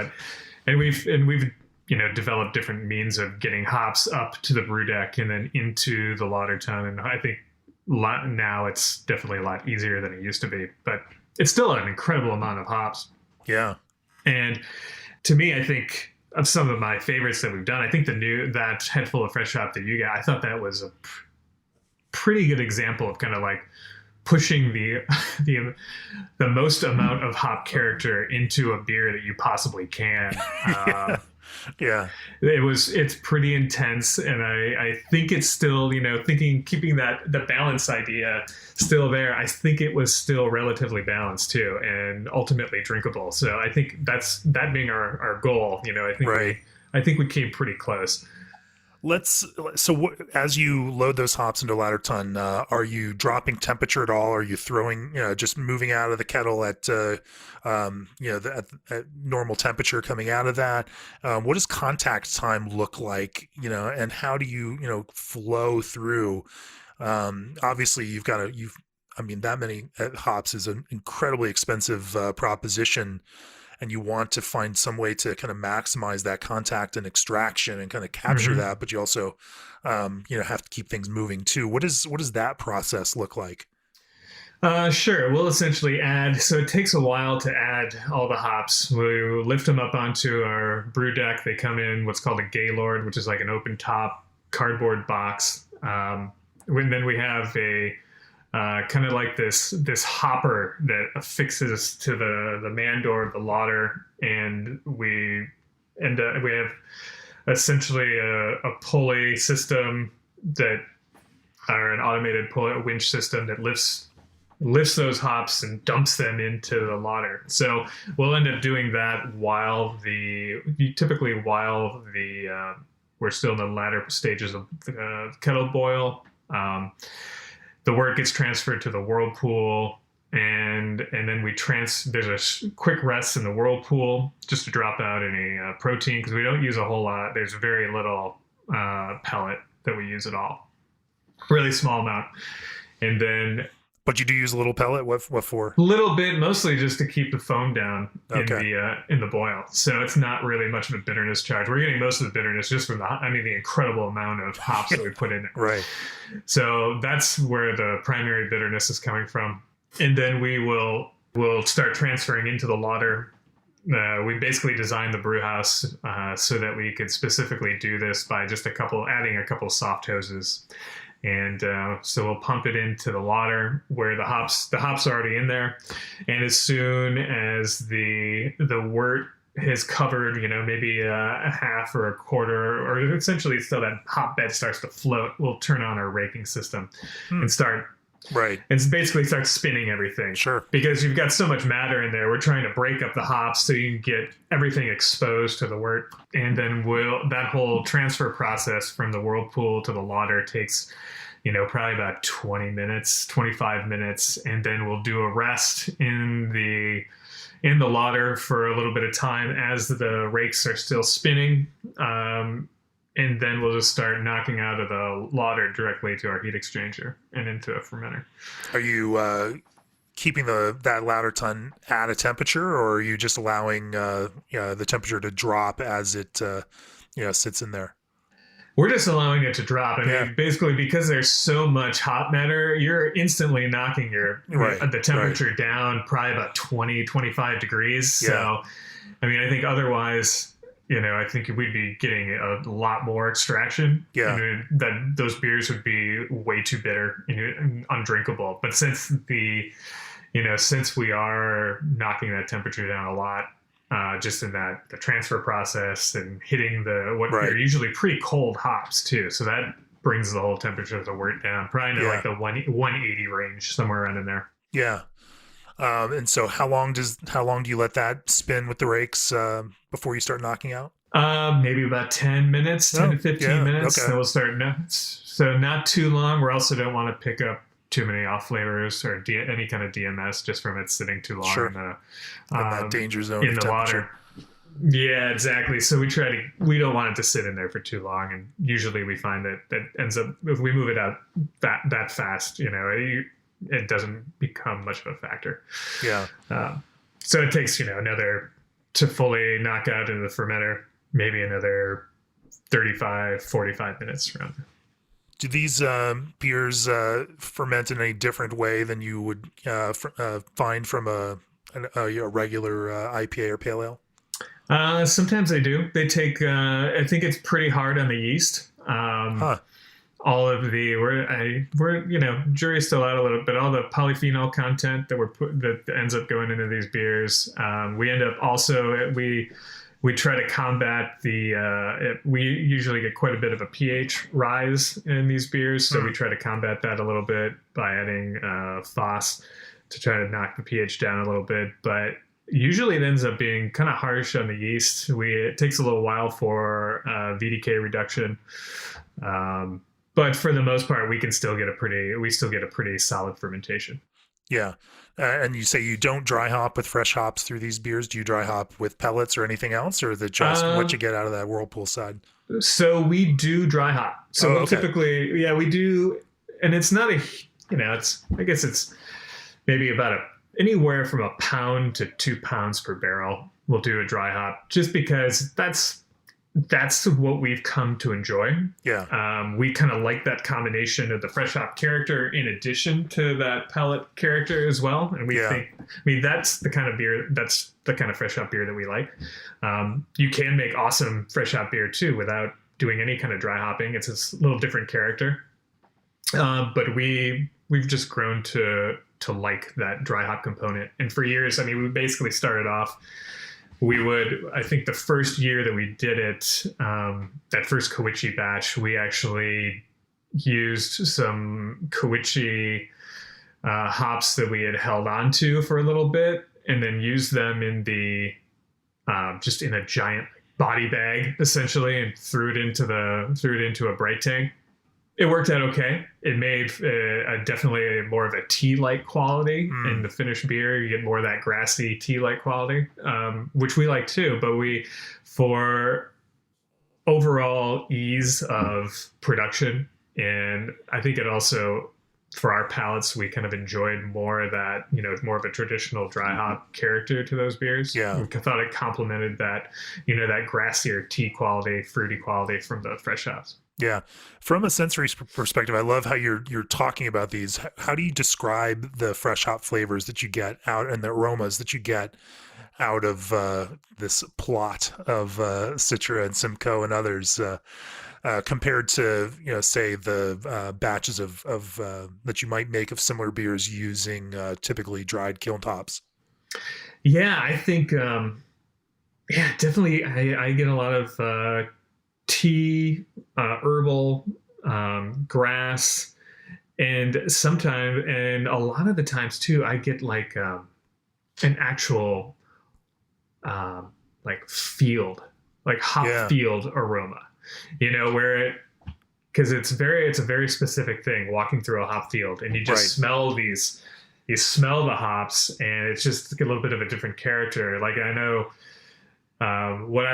And we've developed different means of getting hops up to the brew deck and then into the lauter tun. And I think now it's definitely a lot easier than it used to be, but it's still an incredible amount of hops. Yeah. And to me, I think of some of my favorites that we've done, I think that head full of fresh hop that you got, I thought that was a pretty good example of kind of like pushing the most amount of hop character into a beer that you possibly can. Yeah. It's pretty intense, and I think it's still, keeping the balance idea still there. I think it was still relatively balanced too, and ultimately drinkable. So I think that being our goal, I think we came pretty close. As you load those hops into ladder ton, are you dropping temperature at all? Are you throwing, just moving out of the kettle at normal temperature coming out of that? What does contact time look like, and how do you, flow through? Obviously that many hops is an incredibly expensive proposition. And you want to find some way to kind of maximize that contact and extraction and kind of capture that, but you also, have to keep things moving too. What does that process look like? Sure. We'll essentially so it takes a while to add all the hops. We lift them up onto our brew deck. They come in what's called a Gaylord, which is like an open top cardboard box. Then we have a kind of like this hopper that affixes to the man door of the lauter, and we have essentially a pulley system or an automated pulley winch system that lifts those hops and dumps them into the lauter. So we'll end up doing that while we're still in the latter stages of the kettle boil. The wort gets transferred to the whirlpool, and then there's a quick rest in the whirlpool just to drop out any protein, because we don't use a whole lot. There's very little pellet that we use at all, really small amount. And then, but you do use a little pellet. What for? A little bit, mostly just to keep the foam down in the boil. So it's not really much of a bitterness charge. We're getting most of the bitterness just from the incredible amount of hops that we put in it. Right. So that's where the primary bitterness is coming from. And then we'll start transferring into the lauter. We basically designed the brew house so that we could specifically do this by just adding a couple soft hoses. And so we'll pump it into the lauter where the hops are already in there. And as soon as the wort has covered, maybe a half or a quarter, or essentially so that hop bed starts to float, we'll turn on our raking system and start. Right. And basically start spinning everything. Sure. Because you've got so much matter in there. We're trying to break up the hops so you can get everything exposed to the wort. And then that whole transfer process from the whirlpool to the lauter takes, probably about 20 minutes, 25 minutes. And then we'll do a rest in the lauter for a little bit of time as the rakes are still spinning. And then we'll just start knocking out of the lauter directly to our heat exchanger and into a fermenter. Are you keeping that lauter ton at a temperature, or are you just allowing the temperature to drop as it sits in there? We're just allowing it to drop. I mean, basically, because there's so much hop matter, you're instantly knocking the temperature down probably about 20, 25 degrees. So, I mean, I think otherwise, I think we'd be getting a lot more extraction. Yeah. And that those beers would be way too bitter and undrinkable. But since we are knocking that temperature down a lot, just in that the transfer process and hitting what Right. are usually pretty cold hops too, so that brings the whole temperature of the wort down, probably to like the 180 range, somewhere around in there. Yeah. And so how long do you let that spin with the rakes before you start knocking out? Maybe about 10 minutes, 10 to 15 minutes. Okay. Then we'll start. So not too long. We also don't want to pick up too many off flavors or any kind of DMS just from it sitting too long Sure. in the that danger zone in of the water. Yeah, exactly. So we don't want it to sit in there for too long, and usually we find that ends up, if we move it out that fast, it doesn't become much of a factor. Yeah. So it takes to fully knock out into the fermenter, maybe another 35-45 minutes around. Do these beers ferment in a different way than you would find from a regular IPA or pale ale? Sometimes they do. They take. I think it's pretty hard on the yeast. All of jury's still out a little bit. All the polyphenol content that ends up going into these beers. We end up also we try to combat we usually get quite a bit of a pH rise in these beers, so we try to combat that a little bit by adding FOS to try to knock the pH down a little bit, but usually it ends up being kind of harsh on the yeast. It takes a little while for VDK reduction, but for the most part, we still get a pretty solid fermentation. Yeah. And you say you don't dry hop with fresh hops through these beers. Do you dry hop with pellets or anything else, or is it just what you get out of that whirlpool side? So we do dry hop. So okay. Typically, we do, and it's not I guess it's maybe about anywhere from 1 pound to 2 pounds per barrel. We'll do a dry hop just because that's what we've come to enjoy. Yeah. We kind of like that combination of the fresh hop character in addition to that pellet character as well. And we think, that's the kind of beer, that's the kind of fresh hop beer that we like. You can make awesome fresh hop beer too without doing any kind of dry hopping. It's a little different character. But we've just grown to like that dry hop component. And for years, we basically started off, I think the first year that we did it, that first Koichi batch, we actually used some Koichi hops that we had held on to for a little bit, and then used them in just in a giant body bag, essentially, and threw it into a bright tank. It worked out okay. It made definitely more of a tea-like quality in the finished beer. You get more of that grassy tea-like quality, which we like too. But for overall ease of production, and I think it also, for our palates, we kind of enjoyed more of that, more of a traditional dry hop character to those beers. Yeah. We thought it complemented that, that grassier tea quality, fruity quality from the fresh hops. Yeah. From a sensory perspective, I love how you're talking about these. How do you describe the fresh hop flavors that you get out and the aromas that you get out of this plot of Citra and Simcoe and others compared to, say the batches of that you might make of similar beers using typically dried kiln hops? Yeah, I think, definitely. I get a lot of tea, herbal, grass, and a lot of the times too, I get like an actual field, like hop field aroma, because it's a very specific thing, walking through a hop field, and you just smell you smell the hops, and it's just a little bit of a different character. Like, I know, what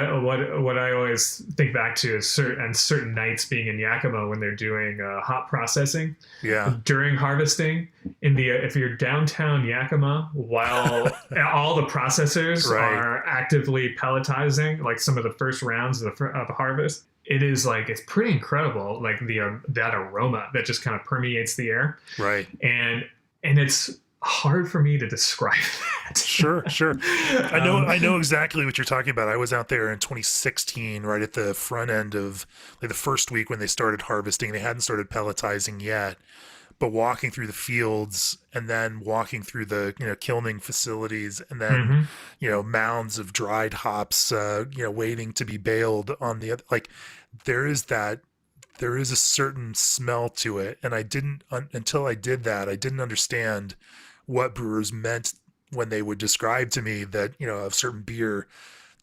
I always think back to is certain nights being in Yakima when they're doing hop processing. Yeah. During harvesting, if you're downtown Yakima, while all the processors are actively pelletizing, like some of the first rounds of harvest, it's pretty incredible. Like that aroma that just kind of permeates the air. Right. And it's hard for me to describe that. Sure. I know exactly what you're talking about. I was out there in 2016, right at the front end of like the first week when they started harvesting. They hadn't started pelletizing yet, but walking through the fields and then walking through the, kilning facilities and then, mounds of dried hops, waiting to be baled on the other, like there is a certain smell to it. And I didn't, until I did that, I didn't understand what brewers meant when they would describe to me that, a certain beer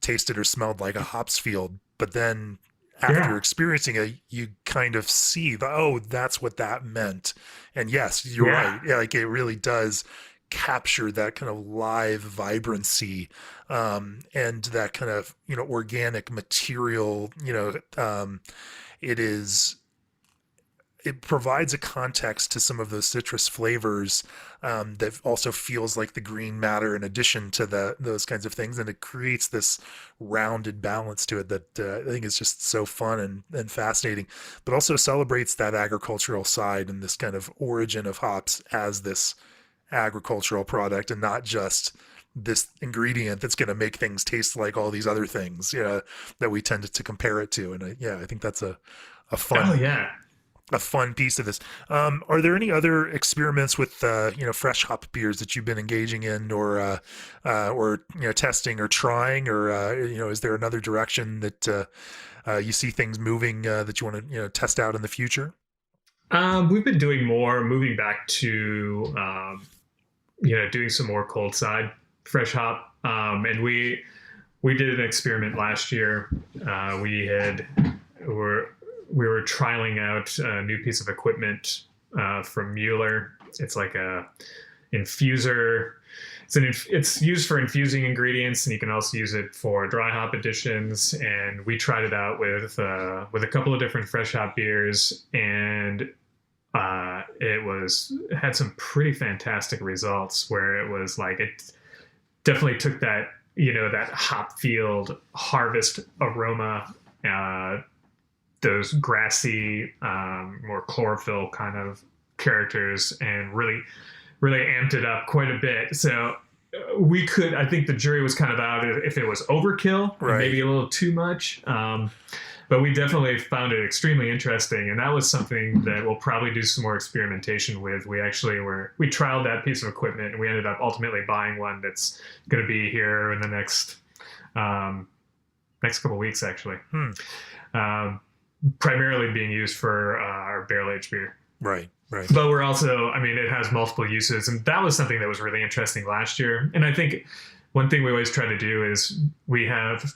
tasted or smelled like a hops field. But then after experiencing it, you kind of see that's what that meant. And yes, you're right. Yeah, like it really does capture that kind of live vibrancy, and that kind of, organic material, it provides a context to some of those citrus flavors, that also feels like the green matter in addition to those kinds of things. And it creates this rounded balance to it that I think is just so fun and fascinating, but also celebrates that agricultural side and this kind of origin of hops as this agricultural product and not just this ingredient that's going to make things taste like all these other things, that we tend to compare it to. And I think that's a fun, a fun piece of this. Are there any other experiments with, fresh hop beers that you've been engaging in or testing or trying, or, is there another direction that, you see things moving, that you want to, test out in the future? We've been doing more, moving back to, doing some more cold side fresh hop. And we did an experiment last year. We were trialing out a new piece of equipment from Mueller. It's like a infuser. It's used for infusing ingredients, and you can also use it for dry hop additions. And we tried it out with a couple of different fresh hop beers, and it had some pretty fantastic results. Where it was like it definitely took that that hop field harvest aroma. Those grassy, more chlorophyll kind of characters, and really amped it up quite a bit. So I think the jury was kind of out if it was overkill, right, maybe a little too much. But we definitely found it extremely interesting. And that was something that we'll probably do some more experimentation with. We trialed that piece of equipment, and we ended up ultimately buying one that's going to be here in the next couple of weeks, actually. Primarily being used for our barrel-aged beer. Right. But we're also, it has multiple uses. And that was something that was really interesting last year. And I think one thing we always try to do is we have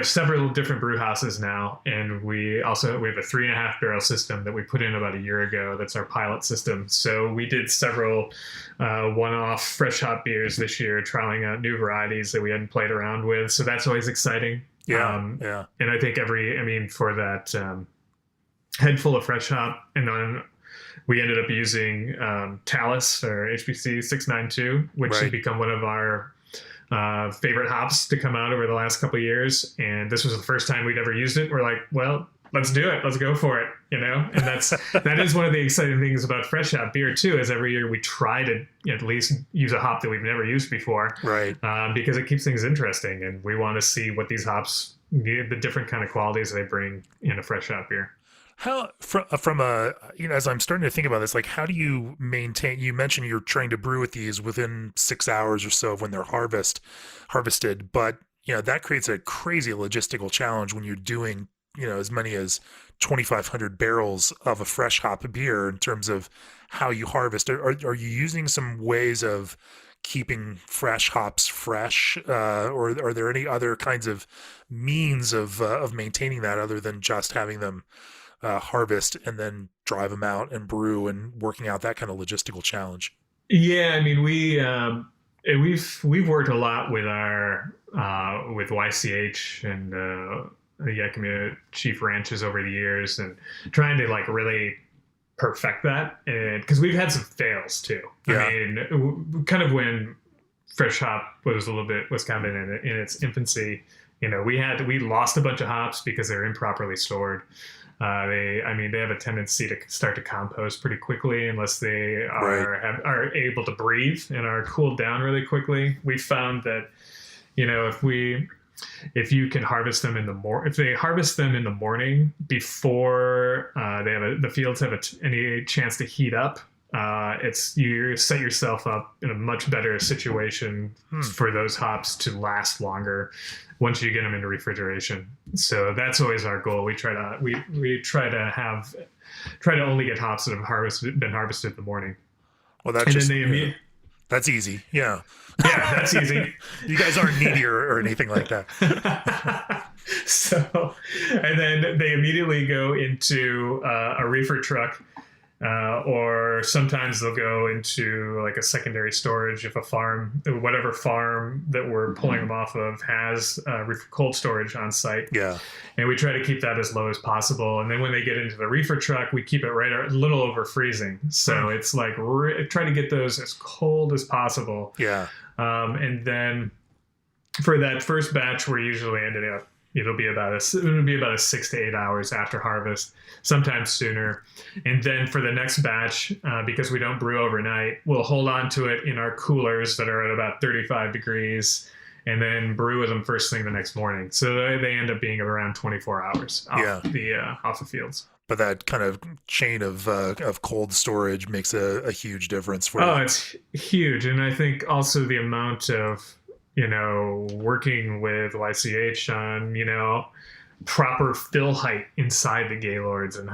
several different brew houses now. And we have a 3.5 barrel system that we put in about a year ago. That's our pilot system. So we did several one-off fresh hop beers this year, trialing out new varieties that we hadn't played around with. So that's always exciting. Yeah. And I think for that head full of fresh hop, and then we ended up using Talus or HBC 692, which has become one of our favorite hops to come out over the last couple of years. And this was the first time we'd ever used it. We're like, well, let's do it. Let's go for it. And that is one of the exciting things about fresh hop beer too, is every year we try to at least use a hop that we've never used before, right? Because it keeps things interesting, and we want to see what these hops, the different kind of qualities they bring in a fresh hop beer. How from a as I'm starting to think about this, like how do you maintain? You mentioned you're trying to brew with these within 6 hours or so of when they're harvested, but that creates a crazy logistical challenge when you're doing as many as 2,500 barrels of a fresh hop beer in terms of how you harvest. Are you using some ways of keeping fresh hops fresh, or are there any other kinds of means of maintaining that other than just having them harvest and then drive them out and brew and working out that kind of logistical challenge? Yeah, we've worked a lot with our with YCH and the Yakima Chief Ranches over the years, and trying to really perfect that. And because we've had some fails too. Kind of when fresh hop was kind of in its infancy, We lost a bunch of hops because they're improperly stored. They have a tendency to start to compost pretty quickly unless they are able to breathe and are cooled down really quickly. We found that, if you can harvest them if they harvest them in the morning before the fields have any chance to heat up, you set yourself up in a much better situation for those hops to last longer once you get them into refrigeration. So that's always our goal. We try to only get hops that have been harvested in the morning. Well, that's easy. Yeah. Yeah, that's easy. You guys aren't needy or anything like that. So, and then they immediately go into a reefer truck, or sometimes they'll go into like a secondary storage if whatever farm that we're pulling them off of has cold storage on site. Yeah. And we try to keep that as low as possible. And then when they get into the reefer truck, we keep it right a little over freezing. So it's like try to get those as cold as possible. Yeah. And then for that first batch, we're usually ending up, it'll be about a 6 to 8 hours after harvest, sometimes sooner. And then for the next batch, because we don't brew overnight, we'll hold on to it in our coolers that are at about 35 degrees and then brew with them first thing the next morning. So they end up being around 24 hours off the fields. But that kind of chain of cold storage makes a huge difference for you. Oh, it's huge. And I think also the amount of, working with YCH on, proper fill height inside the Gaylords and,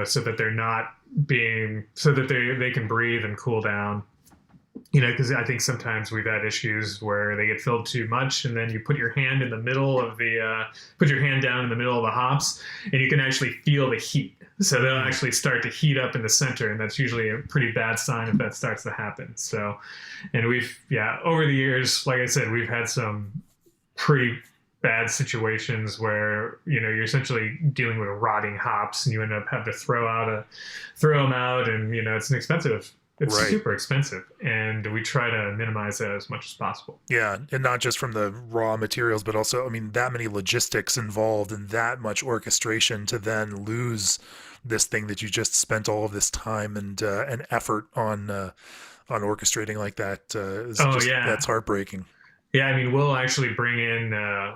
so that they're not so that they can breathe and cool down. Because I think sometimes we've had issues where they get filled too much, and then you put your hand in the middle of put your hand down in the middle of the hops, and you can actually feel the heat. So they'll actually start to heat up in the center, and that's usually a pretty bad sign if that starts to happen. So, and over the years, like I said, we've had some pretty bad situations where you're essentially dealing with rotting hops, and you end up having to throw them out, and it's expensive. It's super expensive, and we try to minimize that as much as possible. Yeah, and not just from the raw materials, but also, that many logistics involved and that much orchestration to then lose this thing that you just spent all of this time and effort on orchestrating like that. That's heartbreaking. Yeah, we'll actually bring in a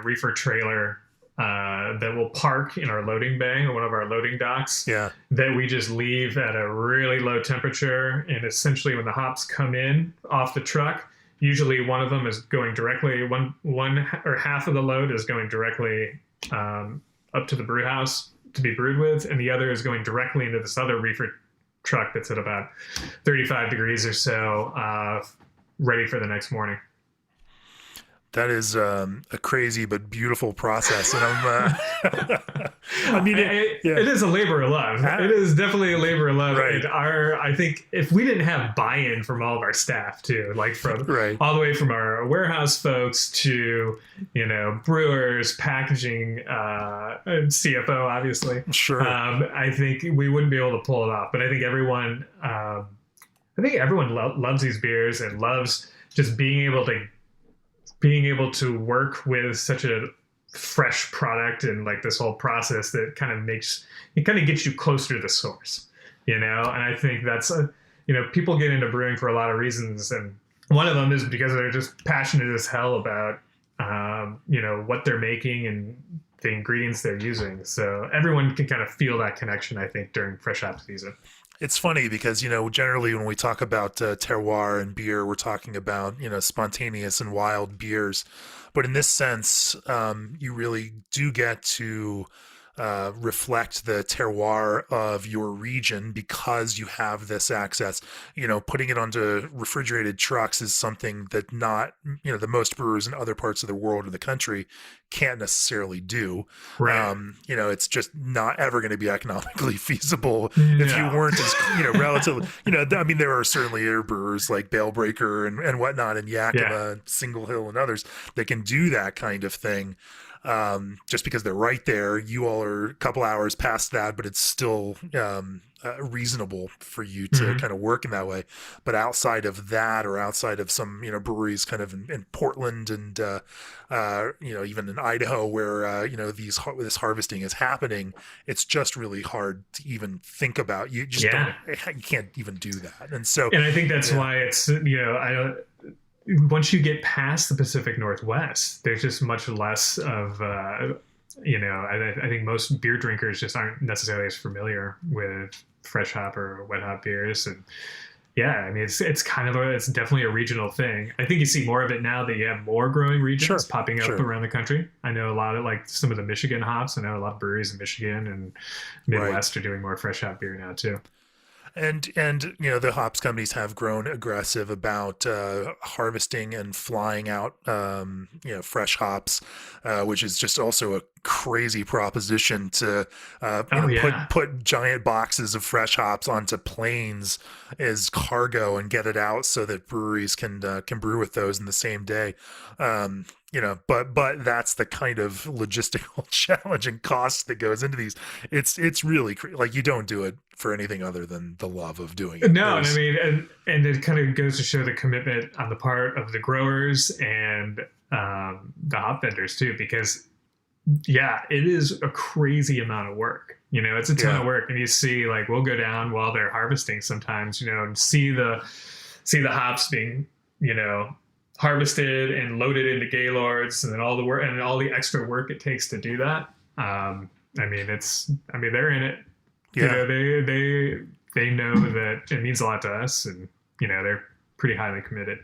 reefer trailer that will park in our loading bay or one of our loading docks. Yeah. That we just leave at a really low temperature, and essentially when the hops come in off the truck, usually one of them is going directly one or half of the load is going directly up to the brew house to be brewed with, and the other is going directly into this other reefer truck that's at about 35 degrees or so, ready for the next morning. That is a crazy but beautiful process, and it is a labor of love. It is definitely a labor of love. Right. I think if we didn't have buy-in from all of our staff too, like from all the way from our warehouse folks to brewers, packaging, and CFO, obviously. Sure. I think we wouldn't be able to pull it off. But I think everyone loves these beers and loves just being able to work with such a fresh product and like this whole process that kind of gets you closer to the source, and I think that's people get into brewing for a lot of reasons, and one of them is because they're just passionate as hell about what they're making and the ingredients they're using. So everyone can kind of feel that connection, I think, during fresh hop season. It's funny because, generally when we talk about terroir and beer, we're talking about, spontaneous and wild beers. But in this sense, you really do get to reflect the terroir of your region because you have this access. Putting it onto refrigerated trucks is something that not, the most brewers in other parts of the world or the country can't necessarily do. Right. It's just not ever going to be economically feasible if you weren't as, relatively, there are certainly air brewers like Balebreaker and whatnot, and Yakima, Single Hill and others that can do that kind of thing. Just because they're right there. You all are a couple hours past that, but it's still reasonable for you to kind of work in that way. But outside of that, or outside of some, breweries kind of in Portland and, even in Idaho where, this harvesting is happening, it's just really hard to even think about. You just you can't even do that. And so, and I think that's why it's, once you get past the Pacific Northwest, there's just much less of, I think most beer drinkers just aren't necessarily as familiar with fresh hop or wet hop beers. And it's definitely a regional thing. I think you see more of it now that you have more growing regions popping up around the country. I know a lot of, like, some of the Michigan hops. I know a lot of breweries in Michigan and Midwest are doing more fresh hop beer now too. And the hops companies have grown aggressive about harvesting and flying out fresh hops, which is just also a crazy proposition to put giant boxes of fresh hops onto planes as cargo and get it out so that breweries can brew with those in the same day. But that's the kind of logistical challenge and cost that goes into these. It's really like, you don't do it for anything other than the love of doing it. No, and I mean, and it kind of goes to show the commitment on the part of the growers and the hop vendors too, because it is a crazy amount of work. It's a ton of work, and you see, like, we'll go down while they're harvesting sometimes, and see the hops being, harvested and loaded into gaylords, and then all the work and all the extra work it takes to do that. They're in it. They know that it means a lot to us, and they're pretty highly committed.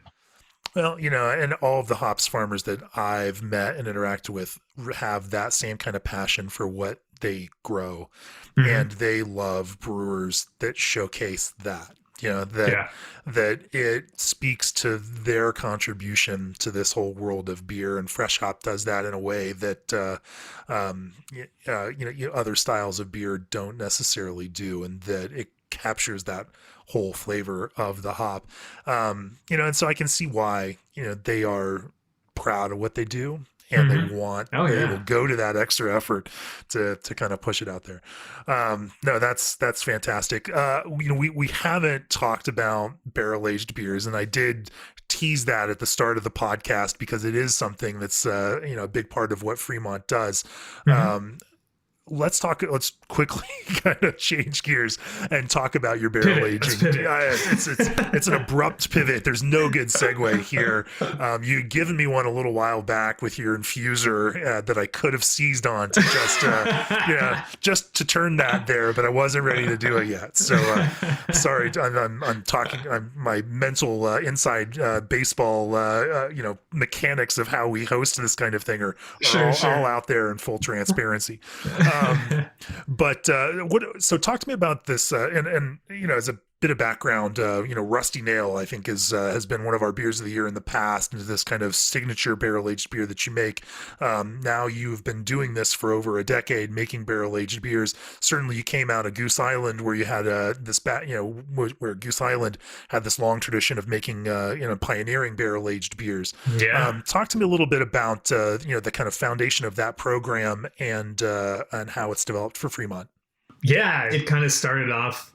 Well, and all of the hops farmers that I've met and interacted with have that same kind of passion for what they grow, and they love brewers that showcase that. That it speaks to their contribution to this whole world of beer, and fresh hop does that in a way that other styles of beer don't necessarily do, and that it captures that whole flavor of the hop. And so I can see why they are proud of what they do, and they want they will go to that extra effort to kind of push it out there. No, that's fantastic. We haven't talked about barrel aged beers, and I did tease that at the start of the podcast because it is something that's a big part of what Fremont does. Let's quickly kind of change gears and talk about your barrel aging. It's an abrupt pivot. There's no good segue here. You'd given me one a little while back with your infuser that I could have seized on to just to turn that there, but I wasn't ready to do it yet. So sorry, I'm talking. My mental inside baseball mechanics of how we host this kind of thing are all out there in full transparency. So talk to me about this, and as a bit of background, Rusty Nail, I think, has been one of our beers of the year in the past, and this kind of signature barrel aged beer that you make. Now you've been doing this for over a decade, making barrel aged beers. Certainly, you came out of Goose Island, where you had where Goose Island had this long tradition of making, pioneering barrel aged beers. Yeah. Talk to me a little bit about the kind of foundation of that program and how it's developed for Fremont. Yeah, it kind of started off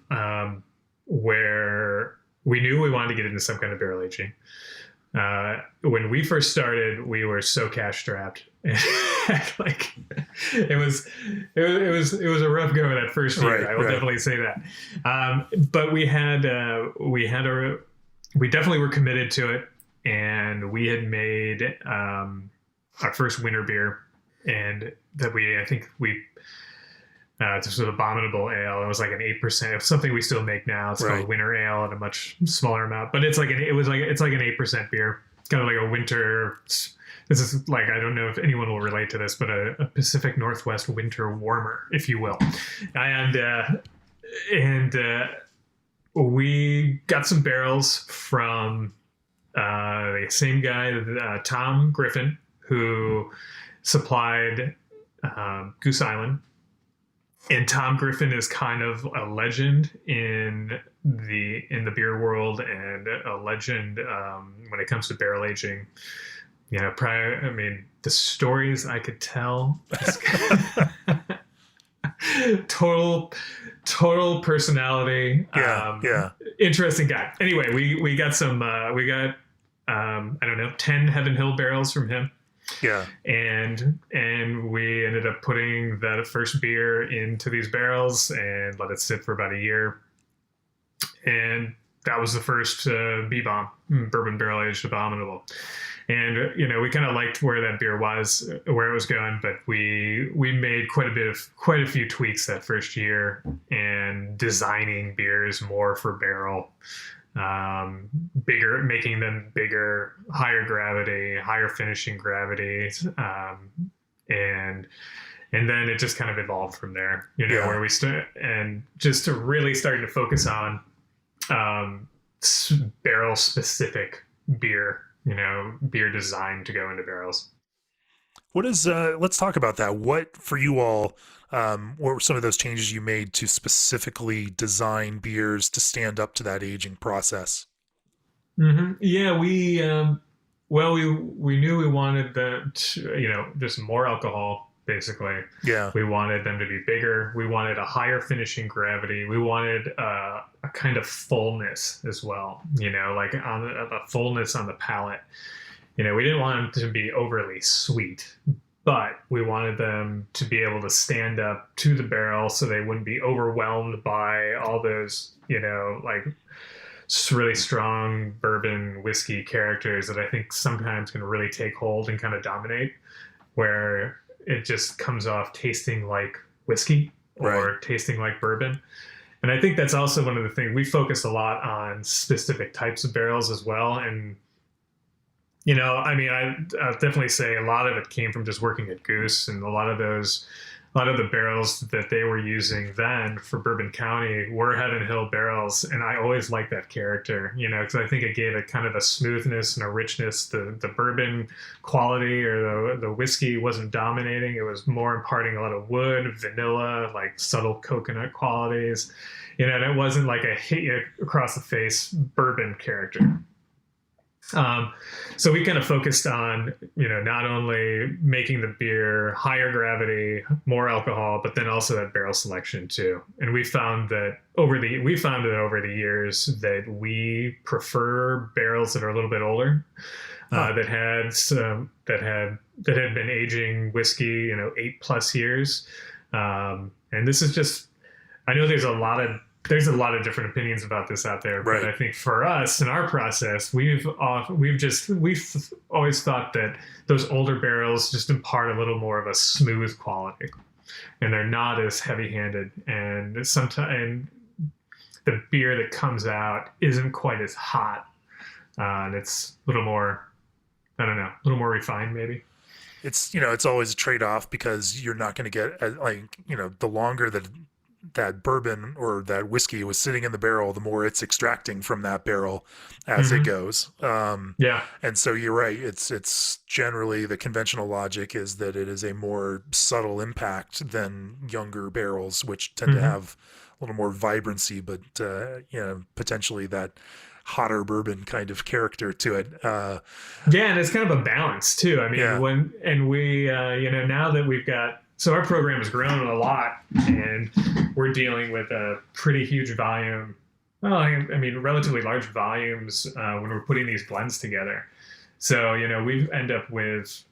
where we knew we wanted to get into some kind of barrel aging. When we first started, we were so cash strapped. Like it was a rough go that first year. I will definitely say that. But we definitely were committed to it, and we had made our first winter beer, and that this was Abominable Ale. It was like an 8%. It's something we still make now. It's called Winter Ale at a much smaller amount, but it's like an 8% beer. Kind of like a winter. This is like, I don't know if anyone will relate to this, but a Pacific Northwest winter warmer, if you will. And we got some barrels from the same guy, Tom Griffin, who supplied Goose Island. And Tom Griffin is kind of a legend in the beer world, and a legend when it comes to barrel aging. The stories I could tell, total total personality. Yeah. Interesting guy. Anyway, we got I don't know, 10 Heaven Hill barrels from him. Yeah. And we ended up putting that first beer into these barrels and let it sit for about a year. And that was the first B-bomb, bourbon barrel aged abominable. And we kind of liked where that beer was, where it was going, but we made quite a few tweaks that first year, and designing beers more for barrel, bigger, making them bigger, higher gravity, higher finishing gravity, and then it just kind of evolved from there. Where we and just to really starting to focus on barrel specific beer. Beer designed to go into barrels. What is, let's talk about that. What, for you all, what were some of those changes you made to specifically design beers to stand up to that aging process? Mm-hmm. Yeah, we knew we wanted them to, just more alcohol, basically. Yeah. We wanted them to be bigger. We wanted a higher finishing gravity. We wanted a kind of fullness as well, like on a fullness on the palate. We didn't want them to be overly sweet, but we wanted them to be able to stand up to the barrel so they wouldn't be overwhelmed by all those, like really strong bourbon whiskey characters that I think sometimes can really take hold and kind of dominate, where it just comes off tasting like whiskey or tasting like bourbon. And I think that's also one of the things we focus a lot on, specific types of barrels as well. And, I'll definitely say a lot of it came from just working at Goose, and a lot of the barrels that they were using then for Bourbon County were Heaven Hill barrels. And I always liked that character, because I think it gave it kind of a smoothness and a richness. The bourbon quality or the whiskey wasn't dominating. It was more imparting a lot of wood, vanilla, like subtle coconut qualities, and it wasn't like a hit you across the face bourbon character. So we kind of focused on, not only making the beer higher gravity, more alcohol, but then also that barrel selection too. And we found that over the years that we prefer barrels that are a little bit older, that had been aging whiskey, 8+ years. And this is just, I know there's a lot of different opinions about this out there, but I think for us in our process, we've always thought that those older barrels just impart a little more of a smooth quality, and they're not as heavy-handed, and sometimes the beer that comes out isn't quite as hot, and it's a little more, I don't know, a little more refined maybe. It's, it's always a trade-off, because you're not going to get the longer that bourbon or that whiskey was sitting in the barrel, the more it's extracting from that barrel as it goes. And so you're right. It's generally, the conventional logic is that it is a more subtle impact than younger barrels, which tend to have a little more vibrancy, but potentially that hotter bourbon kind of character to it. And it's kind of a balance too. I mean, now that we've got, so our program has grown a lot, and we're dealing with a pretty huge volume. Well, relatively large volumes when we're putting these blends together. So, we end up with,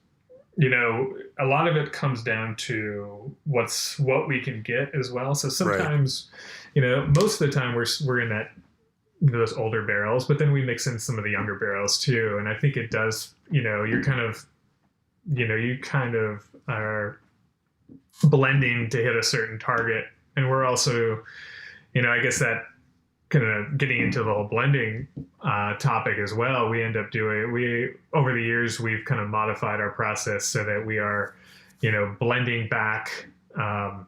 a lot of it comes down to what we can get as well. So sometimes, most of the time we're in those older barrels, but then we mix in some of the younger barrels too. And I think it does, you kind of are blending to hit a certain target. And we're also, I guess that kind of getting into the whole blending topic as well, we end up over the years, we've kind of modified our process so that we are, blending back, or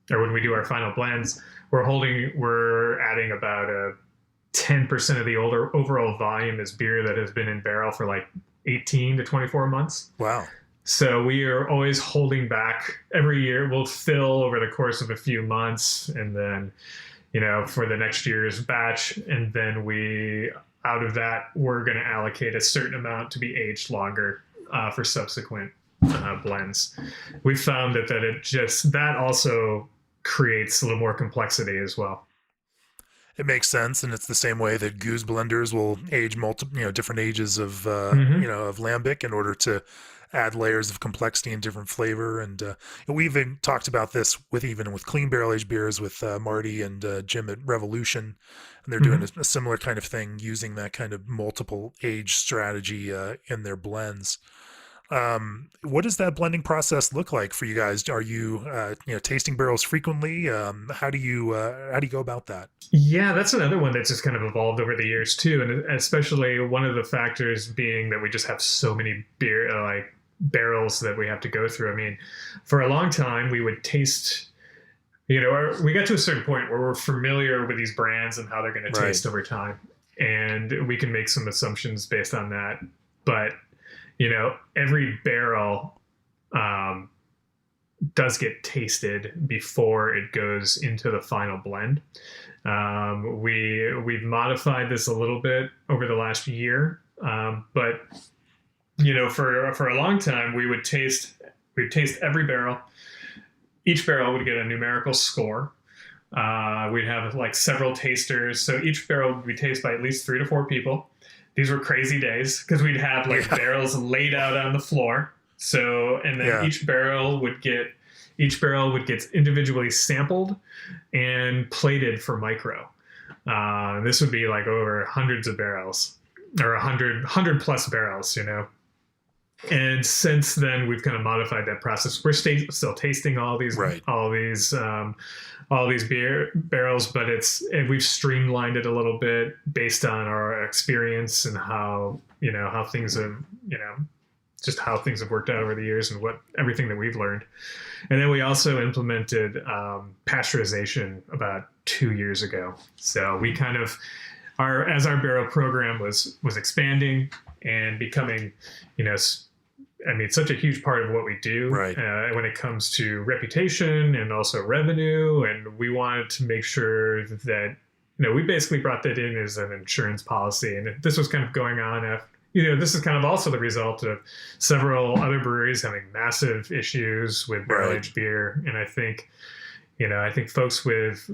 when we do our final blends, we're adding about 10% of the overall volume is beer that has been in barrel for like 18 to 24 months. Wow. So we are always holding back. Every year we'll fill over the course of a few months, and then, for the next year's batch. And then out of that, we're going to allocate a certain amount to be aged longer for subsequent blends. We found that also creates a little more complexity as well. It makes sense, and it's the same way that goose blenders will age multiple, different ages of, of lambic in order to add layers of complexity and different flavor. And we've even talked about this with clean barrel aged beers with Marty and Jim at Revolution, and they're doing a similar kind of thing using that kind of multiple age strategy in their blends. What does that blending process look like for you guys? Are you, tasting barrels frequently? How do you go about that? Yeah, that's another one that's just kind of evolved over the years too. And especially one of the factors being that we just have so many barrels that we have to go through. I mean, for a long time we would taste, we got to a certain point where we're familiar with these brands and how they're going to taste over time. And we can make some assumptions based on that. But every barrel does get tasted before it goes into the final blend. We've modified this a little bit over the last year, but for a long time we'd taste every barrel. Each barrel would get a numerical score. We'd have like several tasters, so each barrel would be tasted by at least 3 to 4 people. These were crazy days because we'd have barrels laid out on the floor. So, and then each barrel would get individually sampled and plated for micro. This would be like over hundreds of barrels, or 100 plus barrels, And since then, we've kind of modified that process. We're still tasting all these beer barrels, but we've streamlined it a little bit based on our experience and how things have just how things have worked out over the years and everything that we've learned. And then we also implemented pasteurization about 2 years ago. So we kind of as our barrel program was expanding and becoming, such a huge part of what we do when it comes to reputation and also revenue. And we wanted to make sure that, we basically brought that in as an insurance policy. And this was kind of going on after, this is kind of also the result of several other breweries having massive issues with barrel-aged beer. And I think folks with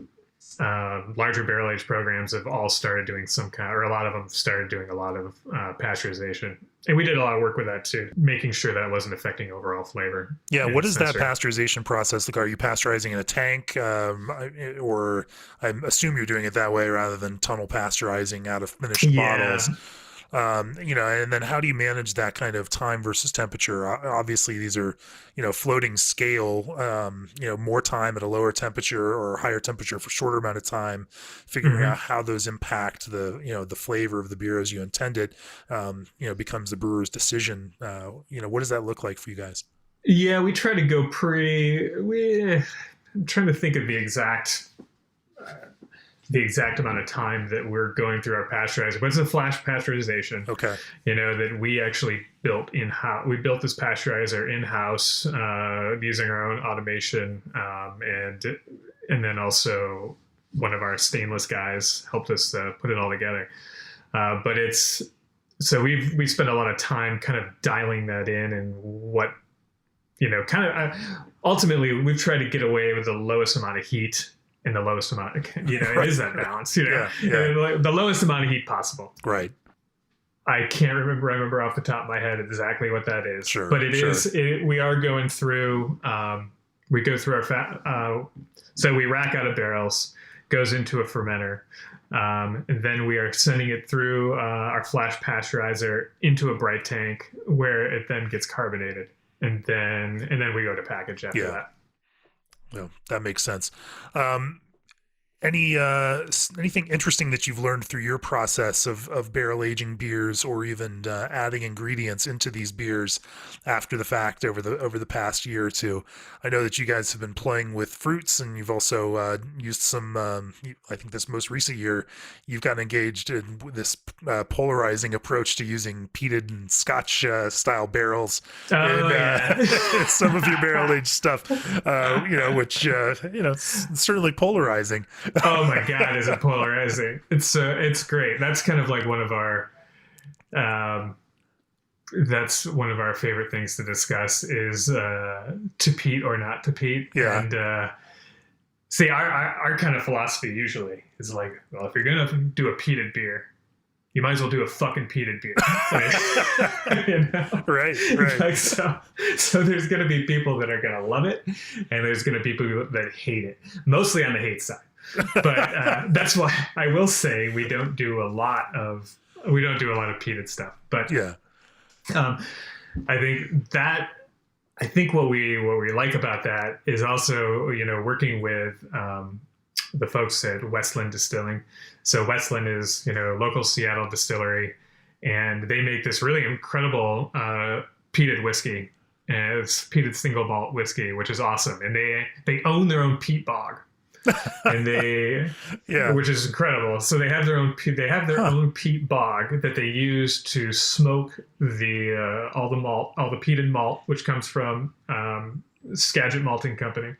larger barrel-aged programs have all started doing or a lot of them started doing a lot of pasteurization. And we did a lot of work with that too, making sure that wasn't affecting overall flavor. Yeah, what does that pasteurization process look like? Are you pasteurizing in a tank, or I assume you're doing it that way rather than tunnel pasteurizing out of finished bottles? And then how do you manage that kind of time versus temperature? Obviously, these are, floating scale, more time at a lower temperature or higher temperature for shorter amount of time, figuring out how those impact the flavor of the beer as you intended, becomes the brewer's decision. What does that look like for you guys? Yeah, we try to go I'm trying to think of the exact amount of time that we're going through our pasteurizer, but it's a flash pasteurization. Okay. That we actually built in-house. We built this pasteurizer in-house using our own automation. And then also one of our stainless guys helped us put it all together. But we spent a lot of time kind of dialing that in and what, ultimately we've tried to get away with the lowest amount of heat and the lowest amount, it is that balance, the lowest amount of heat possible. Right. I can't remember off the top of my head exactly what that is. Sure. But we are going through, we go through our so we rack out of barrels, goes into a fermenter. And then we are sending it through our flash pasteurizer into a bright tank where it then gets carbonated. And then we go to package after that. No, that makes sense. Anything interesting that you've learned through your process of barrel aging beers, or even adding ingredients into these beers after the fact over the past year or two? I know that you guys have been playing with fruits, and you've also used some. I think this most recent year, you've gotten engaged in this polarizing approach to using peated and Scotch style barrels in some of your barrel aged stuff. Which certainly polarizing. Oh my God, is it polarizing? It's great. That's kind of like one of our favorite things to discuss is to peat or not to peat. Yeah. And See, our kind of philosophy usually is like, well, if you're gonna do a peated beer, you might as well do a fucking peated beer. Like, you know? Right. Like, so there's gonna be people that are gonna love it, and there's gonna be people that hate it, mostly on the hate side. But that's why I will say we don't do a lot of peated stuff. But yeah, I think what we like about that is also, you know, working with the folks at Westland Distilling. So Westland is, you know, local Seattle distillery, and they make this really incredible peated whiskey. And it's peated single malt whiskey, which is awesome. And they own their own peat bog. And which is incredible. So they have their own peat bog that they use to smoke all the peated malt, which comes from Skagit Malting Company,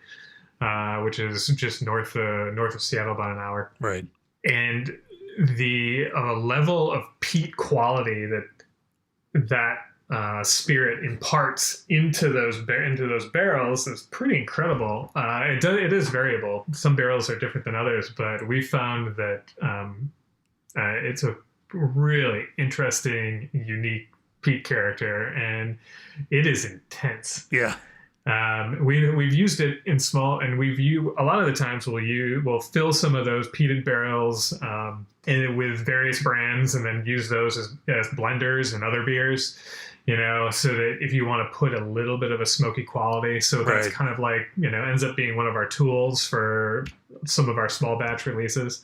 which is just north of Seattle, about an hour. Right. And the level of peat quality that spirit imparts into those barrels is pretty incredible. It is variable. Some barrels are different than others, but we found that it's a really interesting, unique peat character, and it is intense. Yeah. We've used it in small, and a lot of the times we'll fill some of those peated barrels with various brands, and then use those as blenders and other beers. You know, so that if you want to put a little bit of a smoky quality, so that's kind of like, you know, ends up being one of our tools for some of our small batch releases.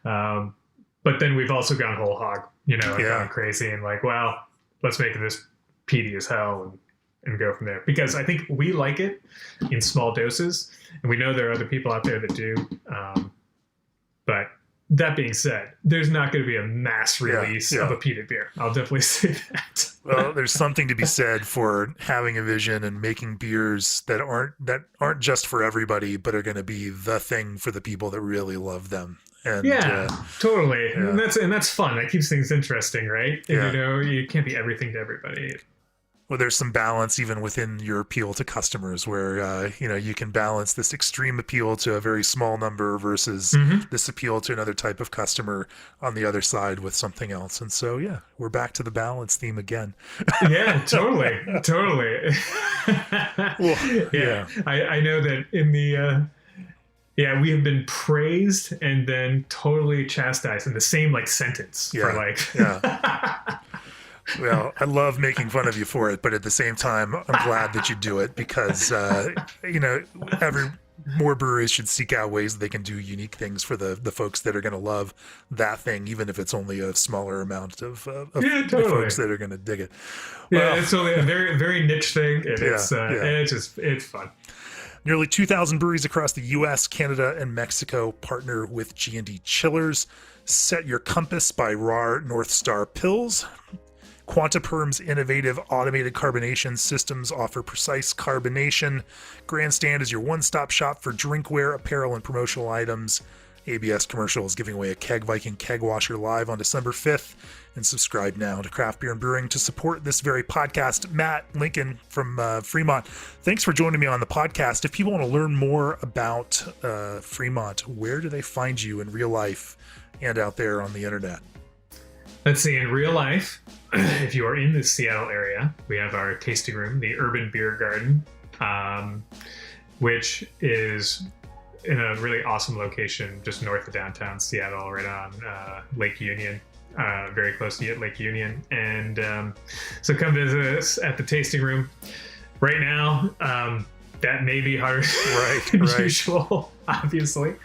But then we've also gone whole hog, you know, and gone crazy and like, well, let's make this peaty as hell and go from there. Because I think we like it in small doses, and we know there are other people out there that do. But that being said, there's not going to be a mass release of a peated beer. I'll definitely say that. Well, there's something to be said for having a vision and making beers that aren't just for everybody, but are going to be the thing for the people that really love them. And, totally. Yeah. And that's fun. That keeps things interesting, right? Yeah. You know, you can't be everything to everybody. Well, there's some balance even within your appeal to customers where, you know, you can balance this extreme appeal to a very small number versus this appeal to another type of customer on the other side with something else. And so, yeah, we're back to the balance theme again. Yeah, totally. Well, yeah. I know that in the... we have been praised and then totally chastised in the same like sentence for like... Well, I love making fun of you for it, but at the same time, I'm glad that you do it because, you know, more breweries should seek out ways that they can do unique things for the folks that are going to love that thing, even if it's only a smaller amount of the folks that are going to dig it. Well, it's only a very, very niche thing, and it's fun. Nearly 2,000 breweries across the U.S., Canada, and Mexico partner with G&D Chillers. Set your compass by RAR North Star Pils. Quantaperm's innovative automated carbonation systems offer precise carbonation. Grandstand is your one-stop shop for drinkware, apparel, and promotional items. ABS Commercial is giving away a Keg Viking keg washer live on December 5th. And subscribe now to Craft Beer and Brewing to support this very podcast. Matt Lincoln from Fremont, thanks for joining me on the podcast. If people want to learn more about Fremont, where do they find you in real life and out there on the internet? Let's see, in real life, if you are in the Seattle area, we have our tasting room, the Urban Beer Garden, which is in a really awesome location just north of downtown Seattle, right on Lake Union, very close to Lake Union. And so come visit us at the tasting room. Right now, that may be harder than usual, obviously.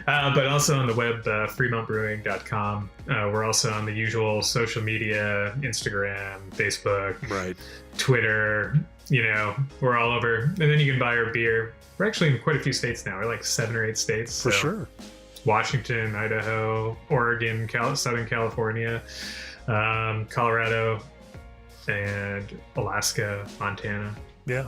But also on the web, fremontbrewing.com. We're also on the usual social media, Instagram, Facebook, Twitter. You know, we're all over. And then you can buy our beer. We're actually in quite a few states now. We're like 7 or 8 states. For sure. Washington, Idaho, Oregon, Southern California, Colorado, and Alaska, Montana. Yeah.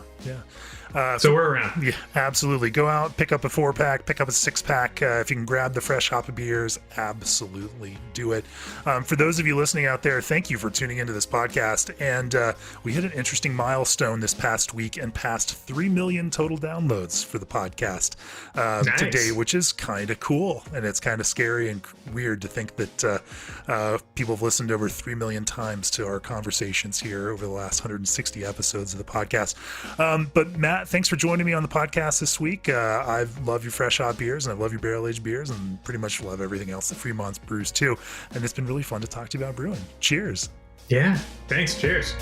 So we're around. Yeah, absolutely. Go out, pick up a 4-pack, pick up a 6-pack. If you can grab the fresh hoppy beers, absolutely do it. For those of you listening out there, thank you for tuning into this podcast. And we hit an interesting milestone this past week and passed 3 million total downloads for the podcast today, which is kind of cool. And it's kind of scary and weird to think that people have listened over 3 million times to our conversations here over the last 160 episodes of the podcast. But Matt, thanks for joining me on the podcast this week. I love your fresh hop beers, and I love your barrel-aged beers, and pretty much love everything else that Fremont brews too. And it's been really fun to talk to you about brewing. Cheers. Yeah, thanks. Cheers.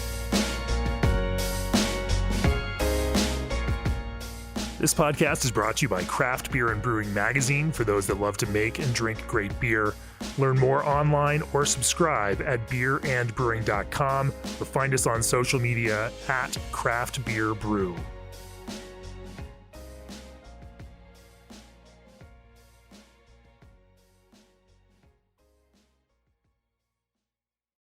This podcast is brought to you by Craft Beer and Brewing Magazine for those that love to make and drink great beer. Learn more online or subscribe at beerandbrewing.com or find us on social media at Craft Beer Brew.